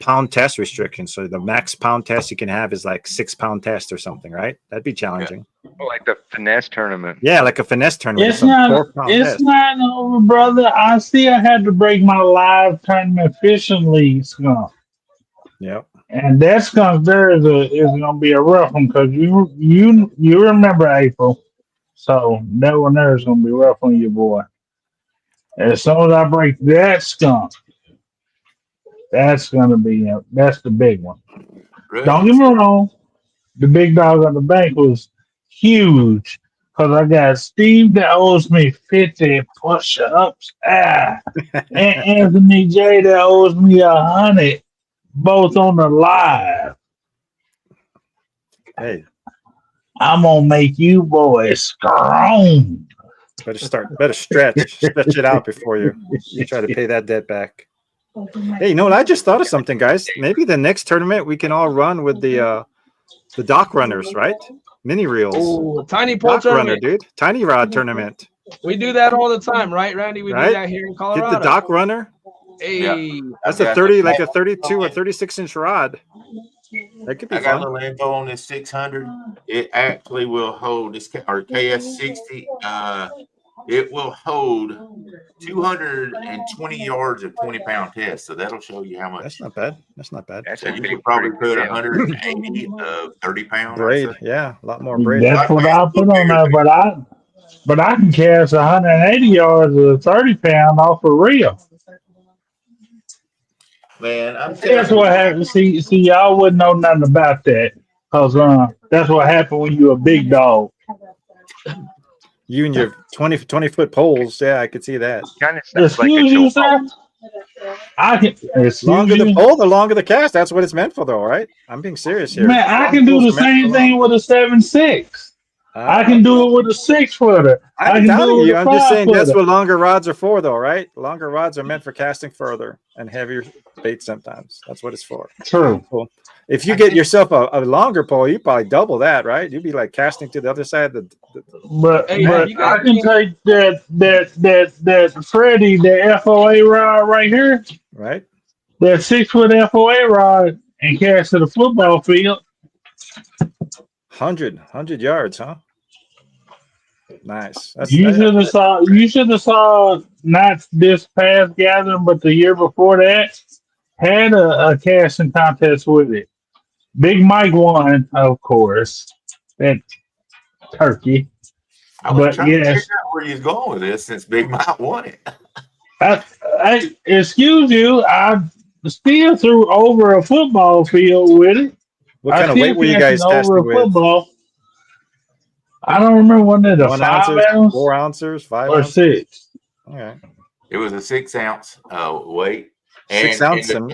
D: pound test restriction. So the max pound test you can have is like 6 pound test or something, right? That'd be challenging.
C: Like the finesse tournament.
D: Yeah, like a finesse tournament.
B: It's not. It's not over, brother. I still had to break my live tournament fishing league skunk,
D: Yep.
B: and that skunk there is gonna be a rough one because you remember April, so that one there is gonna be rough on you, boy. As soon as I break that skunk, that's gonna be that's the big one.
A: Right.
B: Don't get me wrong, the big dog on the bank was huge because I got Steve that owes me 50 push-ups. And Anthony J that owes me 100, both on the live.
D: Hey,
B: I'm gonna make you boys strong.
D: better stretch it out before you try to pay that debt back. Hey, you know what? I just thought of something, guys. Maybe the next tournament we can all run with the dock runners, right? Mini reels.
E: Oh, tiny pole
D: Dock runner,
E: tournament.
D: dude. Tiny rod tournament.
E: We do that all the time, right, Randy? We
D: Right?
E: do that here in Colorado.
D: Get the dock runner.
E: Hey,
D: That's a 30, like a 32 or 36-inch rod. That could be
A: I got a
D: fun.
A: little info on this 600. It actually will hold this or KS60. It will hold 220 yards of 20-pound test. So that'll show you how much.
D: That's not bad. That's not bad.
C: That's
A: So
C: a
A: you
C: big,
A: could probably
C: pretty
A: put
C: good deal.
A: 180 of 30-pound
D: Braid, yeah, a lot more braid.
B: That's what I put on there, but I can cast 180 yards of 30-pound off a reel.
A: Man, I'm
B: That's
A: telling
B: what
A: you.
B: happened. See, y'all wouldn't know nothing about that, cause that's what happened when you're a big dog.
D: You and your 20-foot poles, yeah, I could see that.
C: Kind of sounds like a
B: Excuse you,
C: choke.
B: sir. I can. Excuse
D: Longer
B: you.
D: the pole, the longer the cast. That's what it's meant for, though, right? I'm being serious here.
B: Man, I
D: Long
B: can do
D: poles
B: the
D: are meant
B: same
D: for
B: thing
D: long.
B: with a 7.6. I can do it with a 6-footer. I
D: I'm
B: can
D: telling
B: do it
D: you,
B: with a
D: I'm just saying that's
B: 5-footer.
D: what longer rods are for, though, right? Longer rods are meant for casting further and heavier bait sometimes. That's what it's for.
B: True.
D: Cool. If you get yourself a longer pole, you probably double that, right? You'd be like casting to the other side of the
B: But
E: Hey,
B: but
E: you gotta
B: I can take that Freddie, the FOA rod right here,
D: right?
B: that 6-foot FOA rod, and cast to the football field.
D: 100 yards, huh? Nice.
B: You should have saw not this past gathering, but the year before that had a casting contest with it. Big Mike won, of course. That turkey.
A: I was
B: But
A: trying to figure
B: yes,
A: out where you're going with this since Big Mike won it.
B: I excuse you, I still threw over a football field with it.
D: What kind of weight were you guys
B: over
D: casting
B: a
D: with?
B: football? I don't remember when it a
D: 1
B: 5
D: ounces,
B: ounce
D: 4 ounces, 5
B: or
D: ounces?
B: 6.
D: Okay.
A: It was a 6-ounce weight.
D: 6 ounce.
A: And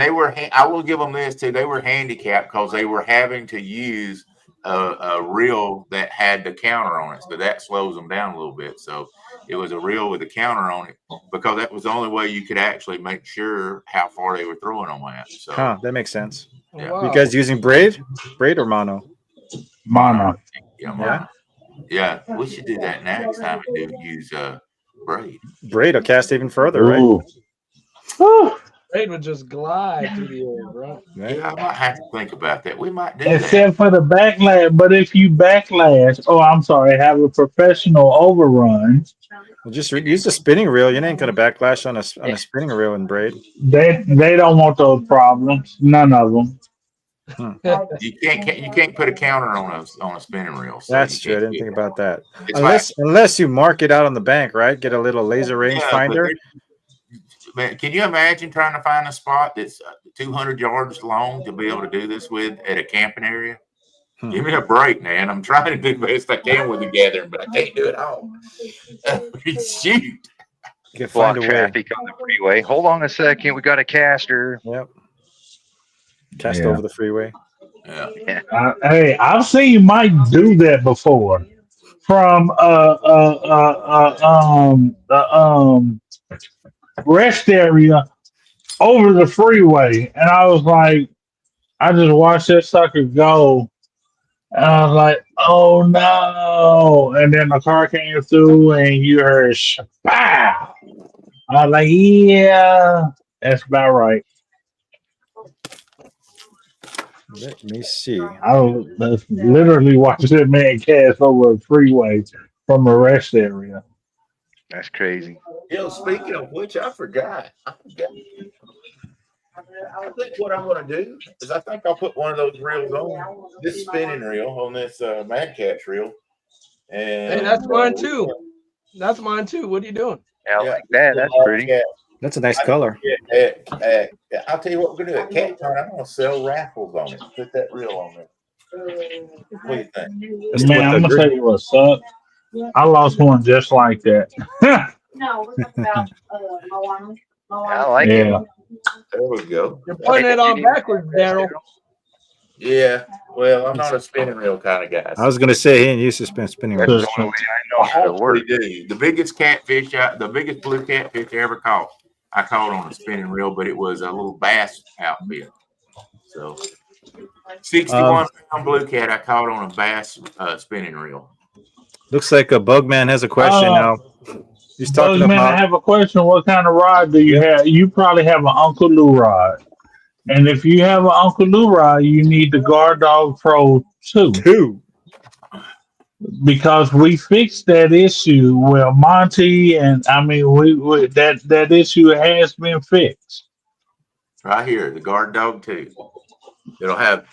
A: they were, I will give them this too. They were handicapped because they were having to use a reel that had the counter on it. So that slows them down a little bit. So it was a reel with a counter on it because that was the only way you could actually make sure how far they were throwing them at. So
D: That makes sense.
A: Yeah.
E: Wow.
D: You guys using braid or mono?
B: Mono.
A: Yeah, mono. Yeah, we should do that next time and use braid.
D: Braid will cast even further, right?
B: Ooh. Whew.
E: Braid would just glide through the air, bro.
D: Right.
A: Yeah, I might have to think about that. We might do that.
B: Except for the backlash, but if you backlash, have a professional overrun,
D: Well, just use the spinning reel. You ain't gonna backlash on a spinning reel in braid.
B: they don't want those problems. None of them.
A: You can't put a counter on a spinning reel. So
D: That's
A: you
D: true. I
A: can't
D: didn't
A: do
D: think
A: that.
D: about that.
A: It's
D: Unless you mark it out on the bank, right? Get a little laser range
A: but
D: finder.
A: Man, can you imagine trying to find a spot that's 200 yards long to be able to do this with at a camping area? Give me a break, man. I'm trying to do the best I can with the gathering, but I can't do it all. Shoot.
D: Find
C: block
D: a way.
C: traffic on the freeway. Hold on a second, we got a caster.
D: Yep. Cast
B: Yeah.
D: over the freeway.
A: Yeah.
C: Yeah.
B: Hey, I've seen Mike do that before from rest area over the freeway, and I was like, I just watched that sucker go, and I was like, oh no! And then the car came through, and you heard "pow." I was like, yeah, that's about right.
D: Let me see.
B: I was literally watching that man cast over a freeway from a rest area.
C: That's crazy.
A: Speaking of which, I forgot. I think what I'm going to do is I think I'll put one of those reels on this spinning reel on this Mad Catch reel. And
E: Hey, that's mine too. That's mine too. What are you doing?
C: Yeah, I
A: yeah,
C: like that. That's pretty.
A: Cat.
D: That's a nice color.
A: I'll tell you what we're going to do at Cat Time. I'm going to sell raffles on it. Put that reel on there. What do you think?
D: That's
B: Man, I'm
D: what
B: gonna tell you what sucks. I lost one just like that.
F: No, we're talking about Moana.
C: I like it.
B: Yeah.
A: There we go.
E: You're putting it on backwards, Daryl.
A: Yeah. Well, I'm not a spinning reel kind of guy.
D: I was gonna say he ain't used to spinning
C: That's
D: wheels.
C: the only way I know how to work.
A: do. The biggest the biggest blue catfish I ever caught, I caught on a spinning reel, but it was a little bass outfit. So 61 pound blue cat I caught on a bass spinning reel.
D: Looks like a Bugman has a question now. He's talking
B: Man, I
D: about.
B: have a question. What kind of rod do you have? You probably have an Uncle Lou rod. And if you have an Uncle Lou rod, you need the Guard Dog Pro 2.
D: Two.
B: Because we fixed that issue. Well, Monty and I mean, we that issue has been fixed.
A: Right here, the Guard Dog 2. It'll have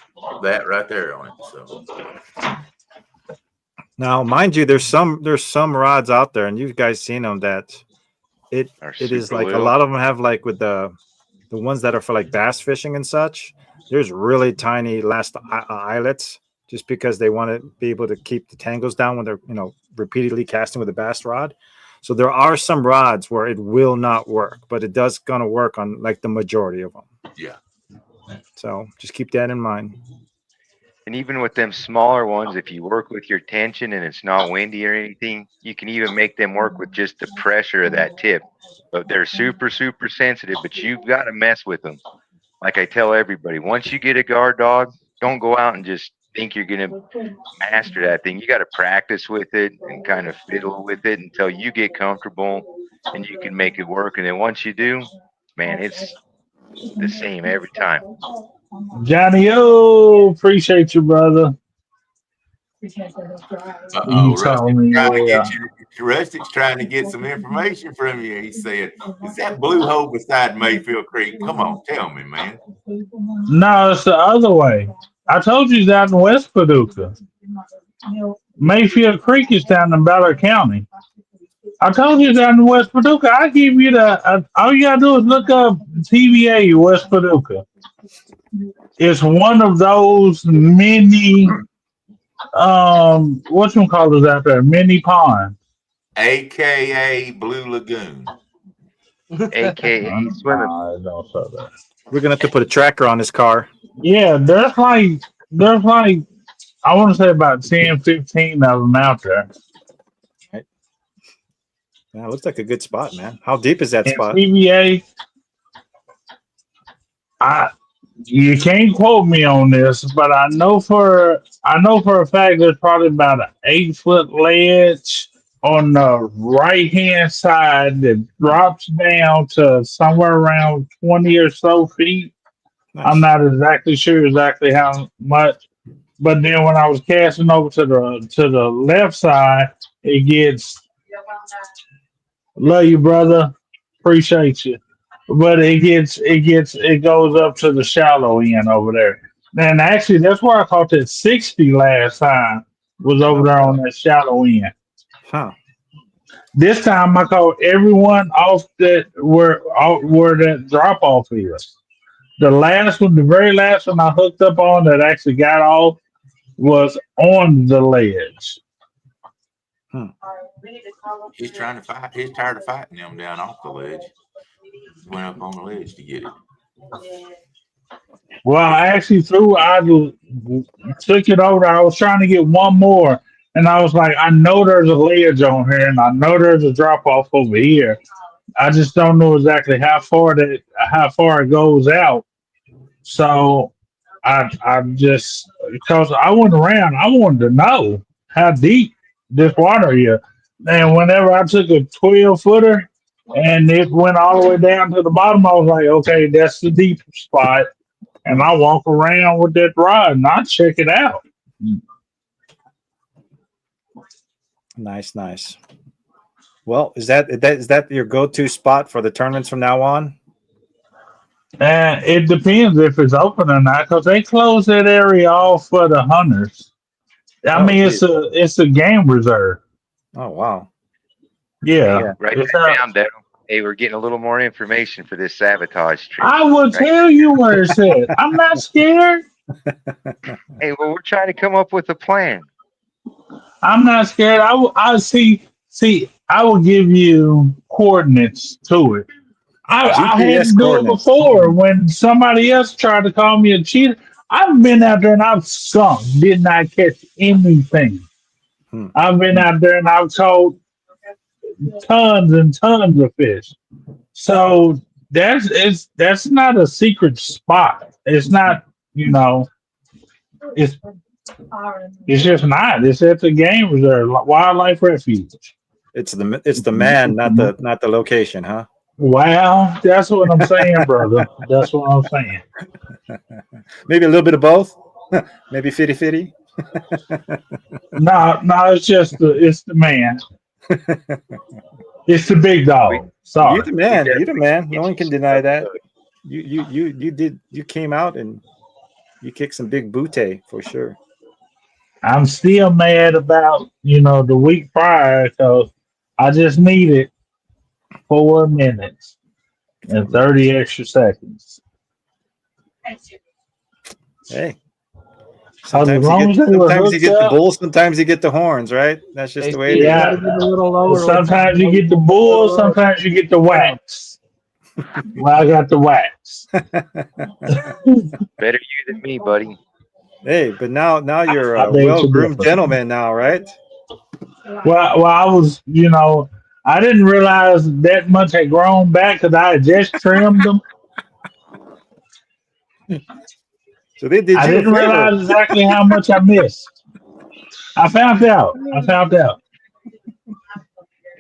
A: that right there on it. So
D: Now, mind you, there's some rods out there, and you guys seen them that it is like a lot of them have like with the ones that are for like bass fishing and such. There's really tiny last eyelets just because they want to be able to keep the tangles down when they're repeatedly casting with a bass rod. So there are some rods where it will not work, but it does gonna work on like the majority of them.
A: yeah.
D: So just keep that in mind.
C: And even with them smaller ones, if you work with your tension and it's not windy or anything, you can even make them work with just the pressure of that tip. But they're super, super sensitive, but you've got to mess with them. Like I tell everybody, once you get a guard dog, don't go out and just think you're going to master that thing. You got to practice with it and kind of fiddle with it until you get comfortable and you can make it work. And then once you do, man, it's the same every time.
B: Johnny O, appreciate you, brother.
A: Rusty's trying to get some information from you. He said, "Is that blue hole beside Mayfield Creek? Come on, tell me, man."
B: No, it's the other way. I told you that in West Paducah. Mayfield Creek is down in Ballard County. I told you down in West Paducah. I give you all you gotta do is look up TVA West Paducah. It's one of those mini whatchamacallits out there, mini pond.
A: AKA Blue Lagoon.
C: AKA swimming.
D: We're gonna have to put a tracker on this car.
B: Yeah, there's like I want to say about 10, 15 of them out there.
D: Yeah, it looks like a good spot, man. How deep is that spot?
B: TVA, you can't quote me on this, but I know for a fact there's probably about an 8-foot ledge on the right hand side that drops down to somewhere around 20 or so feet. Nice. I'm not exactly sure exactly how much, but then when I was casting over to the left side, it gets. Love you, brother. Appreciate you. But it goes up to the shallow end over there. And actually, that's where I caught that 60 last time. Was over there on that shallow end.
D: Huh.
B: This time I caught everyone off where that drop off is. The very last one I hooked up on that actually got off was on the ledge.
A: He's trying to fight. He's tired of fighting them down off the ledge. Went up on the ledge to get it.
B: Well, I actually took it over. I was trying to get one more, and I was like, I know there's a ledge on here, and I know there's a drop off over here. I just don't know exactly how far it goes out. So I just because I went around, I wanted to know how deep this water is. And whenever I took a 12-footer and it went all the way down to the bottom, I was like, okay, that's the deep spot. And I walk around with that rod and I check it out.
D: Nice. Well, is that your go-to spot for the tournaments from now on?
B: And it depends if it's open or not, because they close that area off for the hunters. I mean, it's a game reserve.
D: Oh wow.
B: Yeah.
C: Right down, Daryl. Hey, we're getting a little more information for this sabotage trip.
B: I will tell you where it's at. I'm not scared.
C: Hey, well, we're trying to come up with a plan.
B: I'm not scared. I see. I will give you coordinates to it. I had to do it before when somebody else tried to call me a cheater. I've been out there and I've sunk, did not catch anything. I've been out there and I've caught tons and tons of fish. So that's not a secret spot. It's not, it's just not. It's at the game reserve, wildlife refuge.
D: It's the man, not the location, huh?
B: Wow, that's what I'm saying, brother. That's what I'm saying.
D: Maybe a little bit of both. Maybe 50-50.
B: No, it's the man. It's the big dog. Sorry.
D: You're the man. No one can deny that. You came out and you kicked some big booty for sure.
B: I'm still mad about, the week prior because I just needed 4 minutes and 30 extra seconds.
D: Hey. Sometimes you get the bull, sometimes you get the horns, right? That's just the way it is.
B: Yeah. Sometimes you get the bull, sometimes you get the wax. Well, I got the wax.
C: Better you than me, buddy.
D: Hey, but now you're a well-groomed gentleman now, right?
B: Well, I was, I didn't realize that much had grown back because I had just trimmed them.
D: So they did.
B: I didn't realize exactly how much I missed. I found out.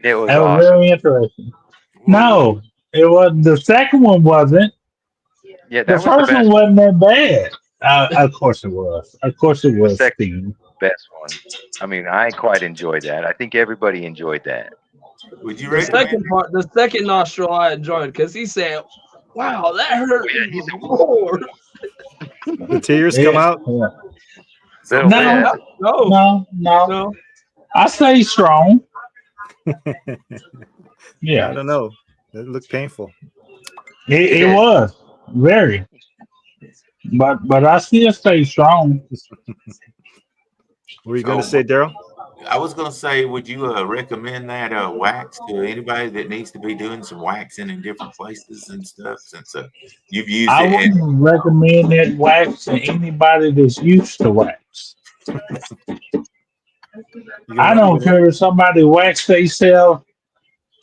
C: It was
B: that
C: awesome.
B: was very interesting. No, it was the second one wasn't.
C: Yeah,
B: the first one wasn't that bad. Of course it was.
C: Second best one. I mean, I quite enjoyed that. I think everybody enjoyed that.
A: Would you
E: recommend the second nostril I enjoyed because he said, "Wow, that hurt more."
D: The tears come out.
B: Yeah. No. I stay strong. Yeah,
D: I don't know. It looked painful.
B: It was very, but I still stay strong.
D: What were you going to say, Daryl?
A: I was going to say, would you recommend that wax to anybody that needs to be doing some waxing in different places and stuff? Since you've used it,
B: I wouldn't recommend that wax to anybody that's used to wax. I don't care if somebody wax themselves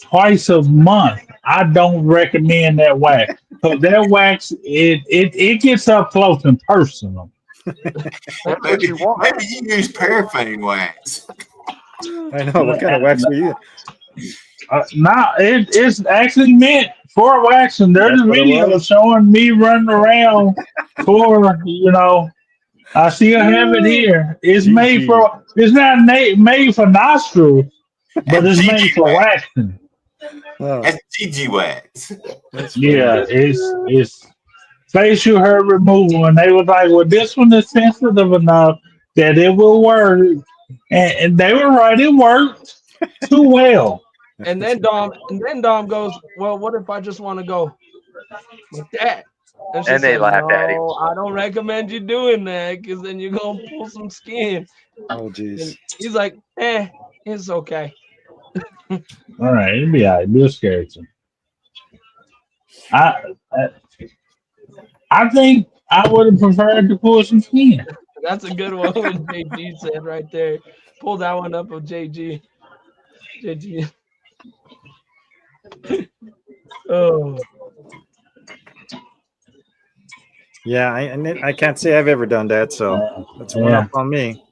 B: twice a month. I don't recommend that wax because that wax it gets up close and personal.
A: maybe you use paraffin wax.
D: I know. What kind of wax were you?
B: It's actually meant for waxing. There's a video showing me running around for, I still have it here. It's made for, it's not made for nostrils, but it's made for waxing.
A: That's GG wax.
B: Yeah, it's facial hair removal. And they was like, well, this one is sensitive enough that it will work. And they were right, it worked too well.
E: And then Dom goes, well, what if I just want to go like that?
C: And they laughed at him.
E: I don't recommend you doing that because then you're gonna pull some skin.
D: Oh, jeez.
E: He's like, It's okay.
B: All right, it'll be all right. Bill Scarrington. I, I I think I would have preferred to pull some skin.
E: That's a good one. What JG said right there. Pull that one up of JG. JG. Oh,
D: Yeah, I can't say I've ever done that, so that's one
B: Yeah.
D: up on me.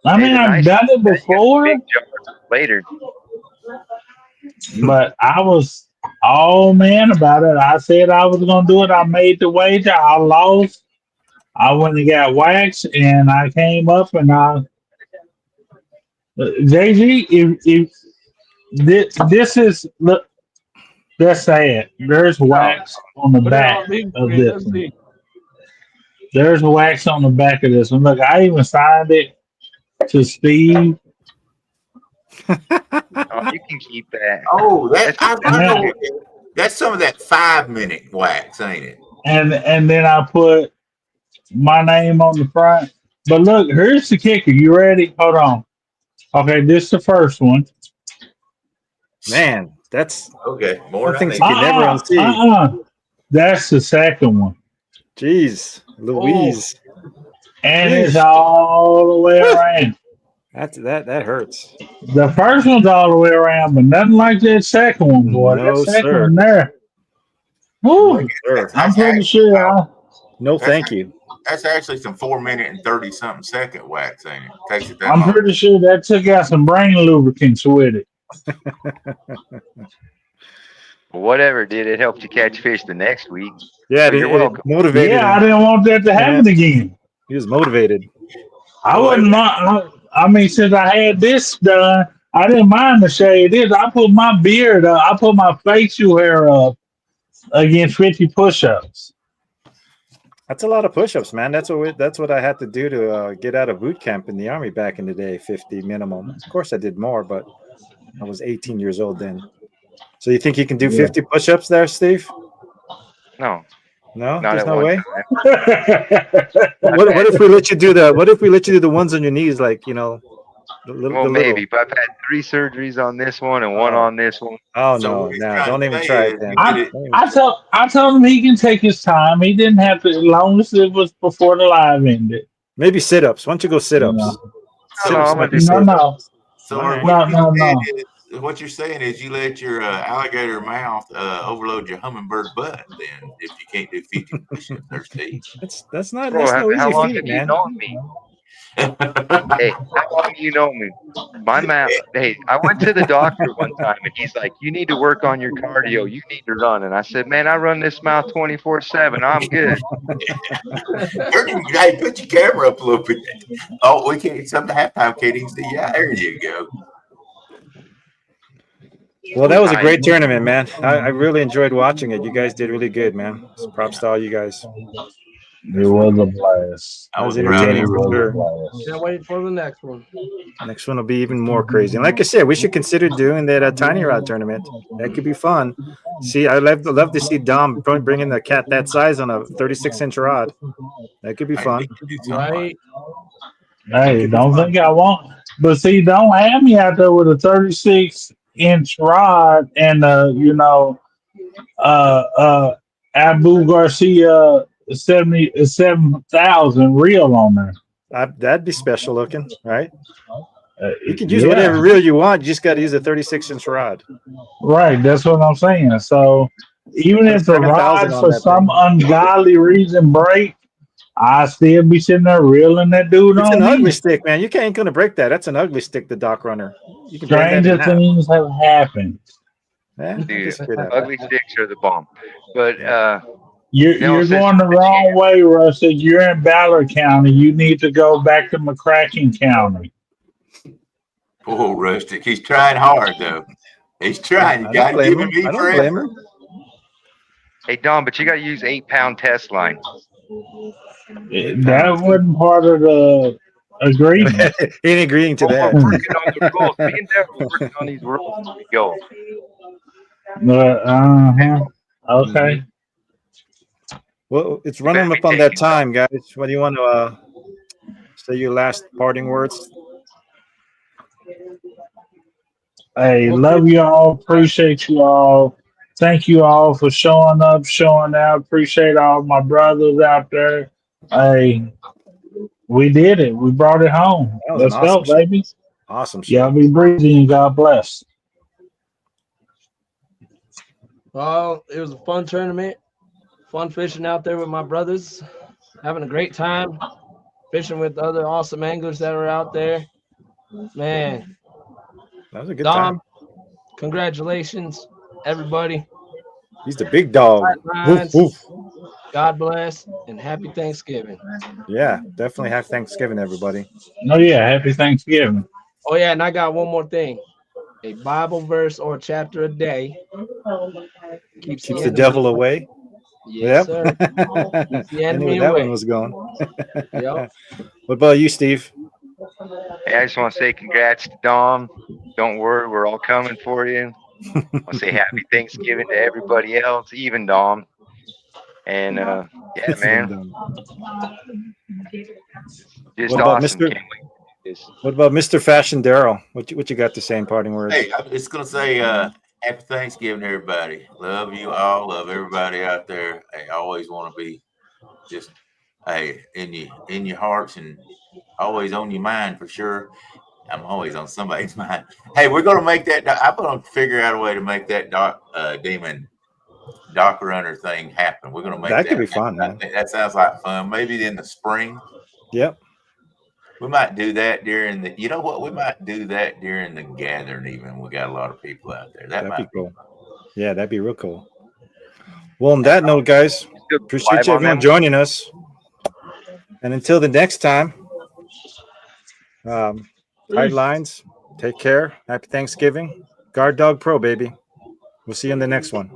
B: I
C: Hey,
B: mean,
C: the
B: I've
C: nice
B: done it
C: thing is that you
B: before,
C: get the big jar later.
B: but I was all man about it. I said I was going to do it. I made the wager. I lost. I went and got waxed, and I came up and JG, this is look, that's sad. There's
E: no.
B: wax on the
E: Put it
B: back
E: on big
B: of
E: screen.
B: this
E: Let's
B: one.
E: see.
B: There's wax on the back of this one. Look, I even signed it to Steve.
C: Oh, you can keep that.
A: Oh, that
C: That's
A: I know.
B: Yeah.
A: That's some of that 5 minute wax, ain't it?
B: And then I put my name on the front. But look, here's the kicker. You ready? Hold on. Okay, this is the first one.
D: Man, that's
A: Okay, more
D: some
A: than I
D: things you
A: need.
D: can never unsee.
B: That's the second one.
D: Jeez, Louise,
B: And it's
D: Jeez.
B: all the way around.
D: That hurts.
B: The first one's all the way around, but nothing like that second one, boy. That
D: No,
B: second
D: sir.
B: one there. Woo,
D: No, sir.
B: I'm pretty sure
D: No, thank you.
A: That's actually some 4 minute and 30 something second wax, ain't it? Takes it that
B: I'm
A: long.
B: pretty sure that took out some brain lubricants with it.
C: Whatever did, it helped you catch fish the next week.
D: Yeah,
C: So you're welcome.
D: motivated
B: Yeah, I
D: him.
B: didn't want that to happen again.
D: He was motivated.
B: I
A: Boy,
B: wouldn't mind. I mean, since I had this done, I didn't mind the shade. This, I put my beard up. I put my facial hair up against 50 push-ups.
D: That's a lot of push-ups, man. That's what I had to do to get out of boot camp in the army back in the day. 50 minimum. Of course, I did more, but I was 18 years old then. So you think you can do 50 push-ups there, Steve?
C: No,
D: No,
C: not
D: there's
C: at
D: no
C: one
D: way.
C: time.
D: What if we let you do the? What if we let you do the ones on your knees, like the
C: Well,
D: the little?
C: maybe, but I've had 3 surgeries on this one and one on this one.
D: Oh
A: so
D: no,
A: what he's
D: no!
A: trying
D: Don't
A: to
D: even
A: say
D: try
A: is
D: it, then.
A: you get it.
B: I told him he can take his time. He didn't have to, as long as it was before the live ended.
D: Maybe sit-ups. Why don't you go sit-ups?
B: No.
C: No, I'm gonna do
B: No.
A: So
D: All right.
A: what you're saying is you let your alligator mouth overload your hummingbird butt. Then if you can't do 50 push-ups, there, Steve.
D: That's not
C: Bro,
D: that's no
C: how
D: easy
C: long
D: feat,
C: have you
D: man.
C: known me? Hey, how long have you known me? My mouth. Hey, I went to the doctor one time and he's like, "You need to work on your cardio. You need to run." And I said, "Man, I run this mouth 24/7. I'm good."
A: Hey, put your camera up a little bit. Oh, we can't. Some halftime can't even see. Yeah, there you go.
D: Well, that was a great tournament, man. I really enjoyed watching it. You guys did really good, man. So props to all you guys.
B: It was a blast.
A: I
D: That was
A: was proud of
D: entertaining
A: you.
D: for sure.
E: Can't wait for the next one.
D: Next one will be even more crazy. And like I said, we should consider doing that tiny rod tournament. That could be fun. See, I'd love to see Dom bringing the cat that size on a 36-inch rod. That could be
A: Hey,
D: fun.
A: we can do something like
E: Right?
B: Hey, don't think I won't. But see, don't have me out there with a 36-inch rod and Abu Garcia 77,000 reel on there.
D: That'd be special looking, right? You can use
B: Yeah.
D: whatever reel you want. You just got to use a 36-inch rod.
B: Right, that's what I'm saying. So even if the
D: 7,000
B: rod
D: on
B: for
D: that
B: some
D: thing.
B: ungodly reason break, I still be sitting there reeling that dude
D: It's
B: on
D: an ugly
B: me.
D: stick, man. You ain't gonna break that. That's an ugly stick, the Dock Runner. You can bend that in
B: Stranger
D: half.
B: things have happened.
D: Yeah, I
C: Dude,
D: guess it could happen.
C: ugly sticks are the bomb. But
B: You're
C: since
B: going the wrong way, Russell. You're in Ballard County. You need to go back to McCracken County.
A: poor Rustic. He's trying hard though. He's trying. You
D: I
A: got
D: don't
A: to give
D: blame
A: him
D: him.
A: me
D: I don't
A: for
D: blame
A: effort.
D: him.
C: hey Don, but you got to use 8-pound test line.
B: That wasn't part of the agreement.
D: He ain't agreeing to
C: Well,
D: that.
C: we're working on the rules. Me and Deb are working on these rules as we go.
B: Okay.
D: Well, it's
C: You better
D: running
C: be
D: up on that
C: taking
D: time, guys. What do you want to say your last parting words?
B: Hey,
E: We'll
B: love you all. Appreciate you all. Thank you all for showing up, showing out. Appreciate all my brothers out there. Hey, we did it. We brought it home.
D: That was an
B: Let's go,
D: awesome show.
B: baby.
D: Awesome
B: Y'all
D: show.
B: be breezy and God bless.
E: Well, it was a fun tournament. Fun fishing out there with my brothers. Having a great time. Fishing with other awesome anglers that are out there. Man,
D: That was a good time.
E: Dom, congratulations, everybody.
D: He's the big dog.
E: Tight
D: Woof
E: lines.
D: woof.
E: God bless and happy Thanksgiving.
D: Yeah, definitely have Thanksgiving, everybody.
B: Oh yeah, happy Thanksgiving.
E: Oh yeah, and I got one more thing. A Bible verse or chapter a day keeps the
D: Keeps the
E: enemy
D: devil
E: away.
D: away.
E: Yes,
D: Yep.
E: sir. Keeps the
D: I knew
E: enemy
D: where that one
E: away.
D: was going.
E: Yep.
D: What about you, Steve?
C: Hey, I just want to say congrats to Dom. Don't worry, we're all coming for you. I'll say happy Thanksgiving to everybody else, even Dom. And yeah,
D: It's been
C: man,
D: done.
C: just
D: What about
C: awesome.
D: Mr.
C: Can't wait. This.
D: What about Mr. Fashion Daryl? What you got to say in parting words?
A: Hey, I'm just gonna say happy Thanksgiving, everybody. Love you all. Love everybody out there. I always want to be just in your hearts and always on your mind for sure. I'm always on somebody's mind. Hey, we're gonna make that. I'm gonna figure out a way to make that demon dock runner thing happen. We're gonna make
D: That could
A: that
D: be
A: happen.
D: fun,
A: I
D: man.
A: think that sounds like fun. Maybe in the spring.
D: Yep.
A: We might do that during the. You know what? We might do that during the gathering. Even we got a lot of people out there. That
D: That'd be
A: might be
D: cool.
A: fun.
D: Yeah, that'd be real cool. Well, on
A: That's
D: that note, guys,
C: Still
D: appreciate
C: live
D: you
C: on
D: everyone
C: them.
D: joining us. And until the next time, tight lines. Take care. Happy Thanksgiving. Guard Dog Pro, baby. We'll see you in the next one.